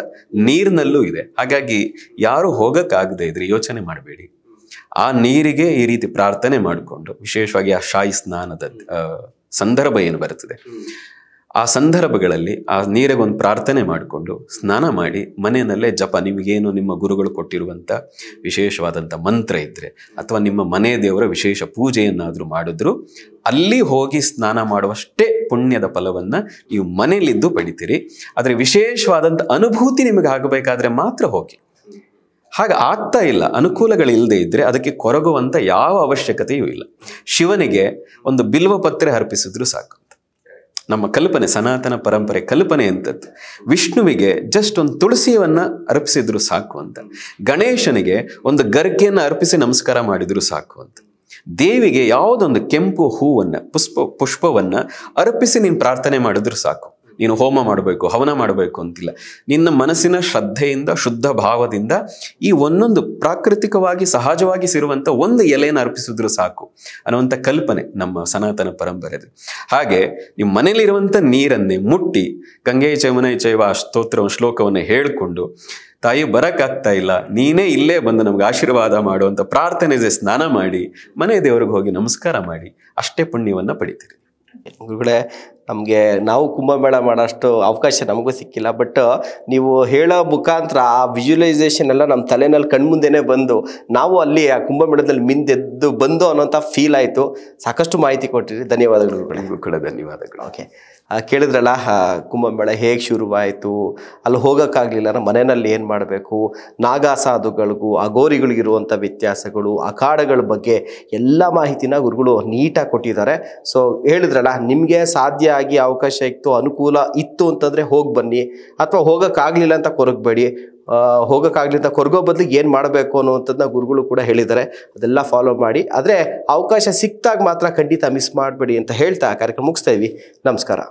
ನೀರಿನಲ್ಲೂ ಇದೆ. ಹಾಗಾಗಿ ಯಾರು ಹೋಗಕ್ಕಾಗದೇ ಇದ್ರೆ ಯೋಚನೆ ಮಾಡಬೇಡಿ, ಆ ನೀರಿಗೆ ಈ ರೀತಿ ಪ್ರಾರ್ಥನೆ ಮಾಡಿಕೊಂಡು, ವಿಶೇಷವಾಗಿ ಆ ಶಾಯಿ ಸ್ನಾನದ ಸಂದರ್ಭ ಏನು ಬರ್ತದೆ, ಆ ಸಂದರ್ಭಗಳಲ್ಲಿ ಆ ನೀರಿಗೊಂದು ಪ್ರಾರ್ಥನೆ ಮಾಡಿಕೊಂಡು ಸ್ನಾನ ಮಾಡಿ ಮನೆಯಲ್ಲೇ ಜಪ, ನಿಮಗೇನು ನಿಮ್ಮ ಗುರುಗಳು ಕೊಟ್ಟಿರುವಂಥ ವಿಶೇಷವಾದಂಥ ಮಂತ್ರ ಇದ್ದರೆ ಅಥವಾ ನಿಮ್ಮ ಮನೆ ದೇವರ ವಿಶೇಷ ಪೂಜೆಯನ್ನಾದರೂ ಮಾಡಿದ್ರು ಅಲ್ಲಿ ಹೋಗಿ ಸ್ನಾನ ಮಾಡುವಷ್ಟೇ ಪುಣ್ಯದ ಫಲವನ್ನು ನೀವು ಮನೆಯಲ್ಲಿದ್ದು ಪಡಿತೀರಿ. ಆದರೆ ವಿಶೇಷವಾದಂಥ ಅನುಭೂತಿ ನಿಮಗೆ ಆಗಬೇಕಾದ್ರೆ ಮಾತ್ರ ಹೋಗಿ. ಹಾಗೆ ಆಗ್ತಾ ಇಲ್ಲ, ಅನುಕೂಲಗಳಿಲ್ಲದೆ ಇದ್ದರೆ ಅದಕ್ಕೆ ಕೊರಗುವಂಥ ಯಾವ ಅವಶ್ಯಕತೆಯೂ ಇಲ್ಲ. ಶಿವನಿಗೆ ಒಂದು ಬಿಲ್ವ ಪತ್ರೆ ಅರ್ಪಿಸಿದ್ರು ಸಾಕು. ನಮ್ಮ ಕಲ್ಪನೆ, ಸನಾತನ ಪರಂಪರೆ ಕಲ್ಪನೆ ಅಂತದ್ದು. ವಿಷ್ಣುವಿಗೆ ಜಸ್ಟ್ ಒಂದು ತುಳಸಿಯವನ್ನ ಅರ್ಪಿಸಿದ್ರು ಸಾಕು ಅಂತ. ಗಣೇಶನಿಗೆ ಒಂದು ಗರ್ಗೆಯನ್ನು ಅರ್ಪಿಸಿ ನಮಸ್ಕಾರ ಮಾಡಿದ್ರು ಸಾಕು ಅಂತ. ದೇವಿಗೆ ಯಾವುದೊಂದು ಕೆಂಪು ಹೂವನ್ನ, ಪುಷ್ಪವನ್ನ ಅರ್ಪಿಸಿ ನೀನು ಪ್ರಾರ್ಥನೆ ಮಾಡಿದ್ರು ಸಾಕು. ನೀನು ಹೋಮ ಮಾಡಬೇಕು, ಹವನ ಮಾಡಬೇಕು ಅಂತಿಲ್ಲ. ನಿನ್ನ ಮನಸ್ಸಿನ ಶ್ರದ್ಧೆಯಿಂದ, ಶುದ್ಧ ಭಾವದಿಂದ ಈ ಒಂದೊಂದು ಪ್ರಾಕೃತಿಕವಾಗಿ ಸಹಜವಾಗಿ ಸಿರುವಂಥ ಒಂದು ಎಲೆಯನ್ನು ಅರ್ಪಿಸಿದ್ರು ಸಾಕು ಅನ್ನುವಂಥ ಕಲ್ಪನೆ ನಮ್ಮ ಸನಾತನ ಪರಂಪರೆದು. ಹಾಗೆ ನಿಮ್ಮ ಮನೇಲಿರುವಂಥ ನೀರನ್ನೇ ಮುಟ್ಟಿ ಗಂಗೆ ಚಮನೈ ಚೈವ ಸ್ತೋತ್ರ ಶ್ಲೋಕವನ್ನು ಹೇಳಿಕೊಂಡು, ತಾಯಿ ಬರಕ್ಕಾಗ್ತಾ ಇಲ್ಲ, ನೀನೇ ಇಲ್ಲೇ ಬಂದು ನಮ್ಗೆ ಆಶೀರ್ವಾದ ಮಾಡುವಂಥ ಪ್ರಾರ್ಥನೆ ಸ್ನಾನ ಮಾಡಿ ಮನೆ ದೇವರಿಗೆ ಹೋಗಿ ನಮಸ್ಕಾರ ಮಾಡಿ ಅಷ್ಟೇ ಪುಣ್ಯವನ್ನು ಪಡಿತೀರಿ. ಗುರುಗಳೇ, ನಾವು ಕುಂಭಮೇಳ ಮಾಡೋಷ್ಟು ಅವಕಾಶ ನಮಗೂ ಸಿಕ್ಕಿಲ್ಲ. ಬಟ್ ನೀವು ಹೇಳೋ ಮುಖಾಂತರ ಆ ವಿಜುವಲೈಸೇಷನ್ ಎಲ್ಲ ನಮ್ಮ ತಲೆನಲ್ಲಿ ಕಣ್ಮುಂದೆನೇ ಬಂದು ನಾವು ಅಲ್ಲಿ ಆ ಕುಂಭಮೇಳದಲ್ಲಿ ಮಿಂದೆದ್ದು ಬಂದು ಅನ್ನೋಂಥ ಫೀಲ್ ಆಯಿತು. ಸಾಕಷ್ಟು ಮಾಹಿತಿ ಕೊಟ್ಟಿರಿ, ಧನ್ಯವಾದಗಳು ಗುರುಗಳೇ. ನಿಮಗೂ ಕೂಡ ಧನ್ಯವಾದಗಳು. ಓಕೆ, ಕೇಳಿದ್ರಲ್ಲ ಕುಂಭಮೇಳ ಹೇಗೆ ಶುರುವಾಯಿತು, ಅಲ್ಲಿ ಹೋಗೋಕ್ಕಾಗಲಿಲ್ಲ ನಮ್ಮ ಮನೆಯಲ್ಲಿ ಏನು ಮಾಡಬೇಕು, ನಾಗಾಸಾಧುಗಳಿಗೂ ಅಘೋರಿಗಳಿಗಿರುವಂಥ ವ್ಯತ್ಯಾಸಗಳು, ಅಖಾಡಗಳ ಬಗ್ಗೆ ಎಲ್ಲ ಮಾಹಿತಿನ ಗುರುಗಳು ನೀಟಾಗಿ ಕೊಟ್ಟಿದ್ದಾರೆ. ಸೊ ಹೇಳಿದ್ರಲ್ಲ, ನಿಮಗೆ ಸಾಧ್ಯ ಆಗಿ ಅವಕಾಶ ಇತ್ತು, ಅನುಕೂಲ ಇತ್ತು ಅಂತಂದರೆ ಹೋಗಿ ಬನ್ನಿ, ಅಥವಾ ಹೋಗೋಕ್ಕಾಗಲಿಲ್ಲ ಅಂತ ಕೊರಗಬೇಡಿ. ಹೋಗೋಕ್ಕಾಗಲಿ ಅಂತ ಕೊರಗೋ ಬದಲಿಗೆ ಏನು ಮಾಡಬೇಕು ಅನ್ನುವಂಥದ್ದನ್ನ ಗುರುಗಳು ಕೂಡ ಹೇಳಿದ್ದಾರೆ. ಅದೆಲ್ಲ ಫಾಲೋ ಮಾಡಿ, ಆದರೆ ಅವಕಾಶ ಸಿಕ್ತಾಗ ಮಾತ್ರ ಖಂಡಿತ ಮಿಸ್ ಮಾಡಬೇಡಿ ಅಂತ ಹೇಳ್ತಾ ಕಾರ್ಯಕ್ರಮ ಮುಗಿಸ್ತಾ ಇದ್ವಿ. ನಮಸ್ಕಾರ.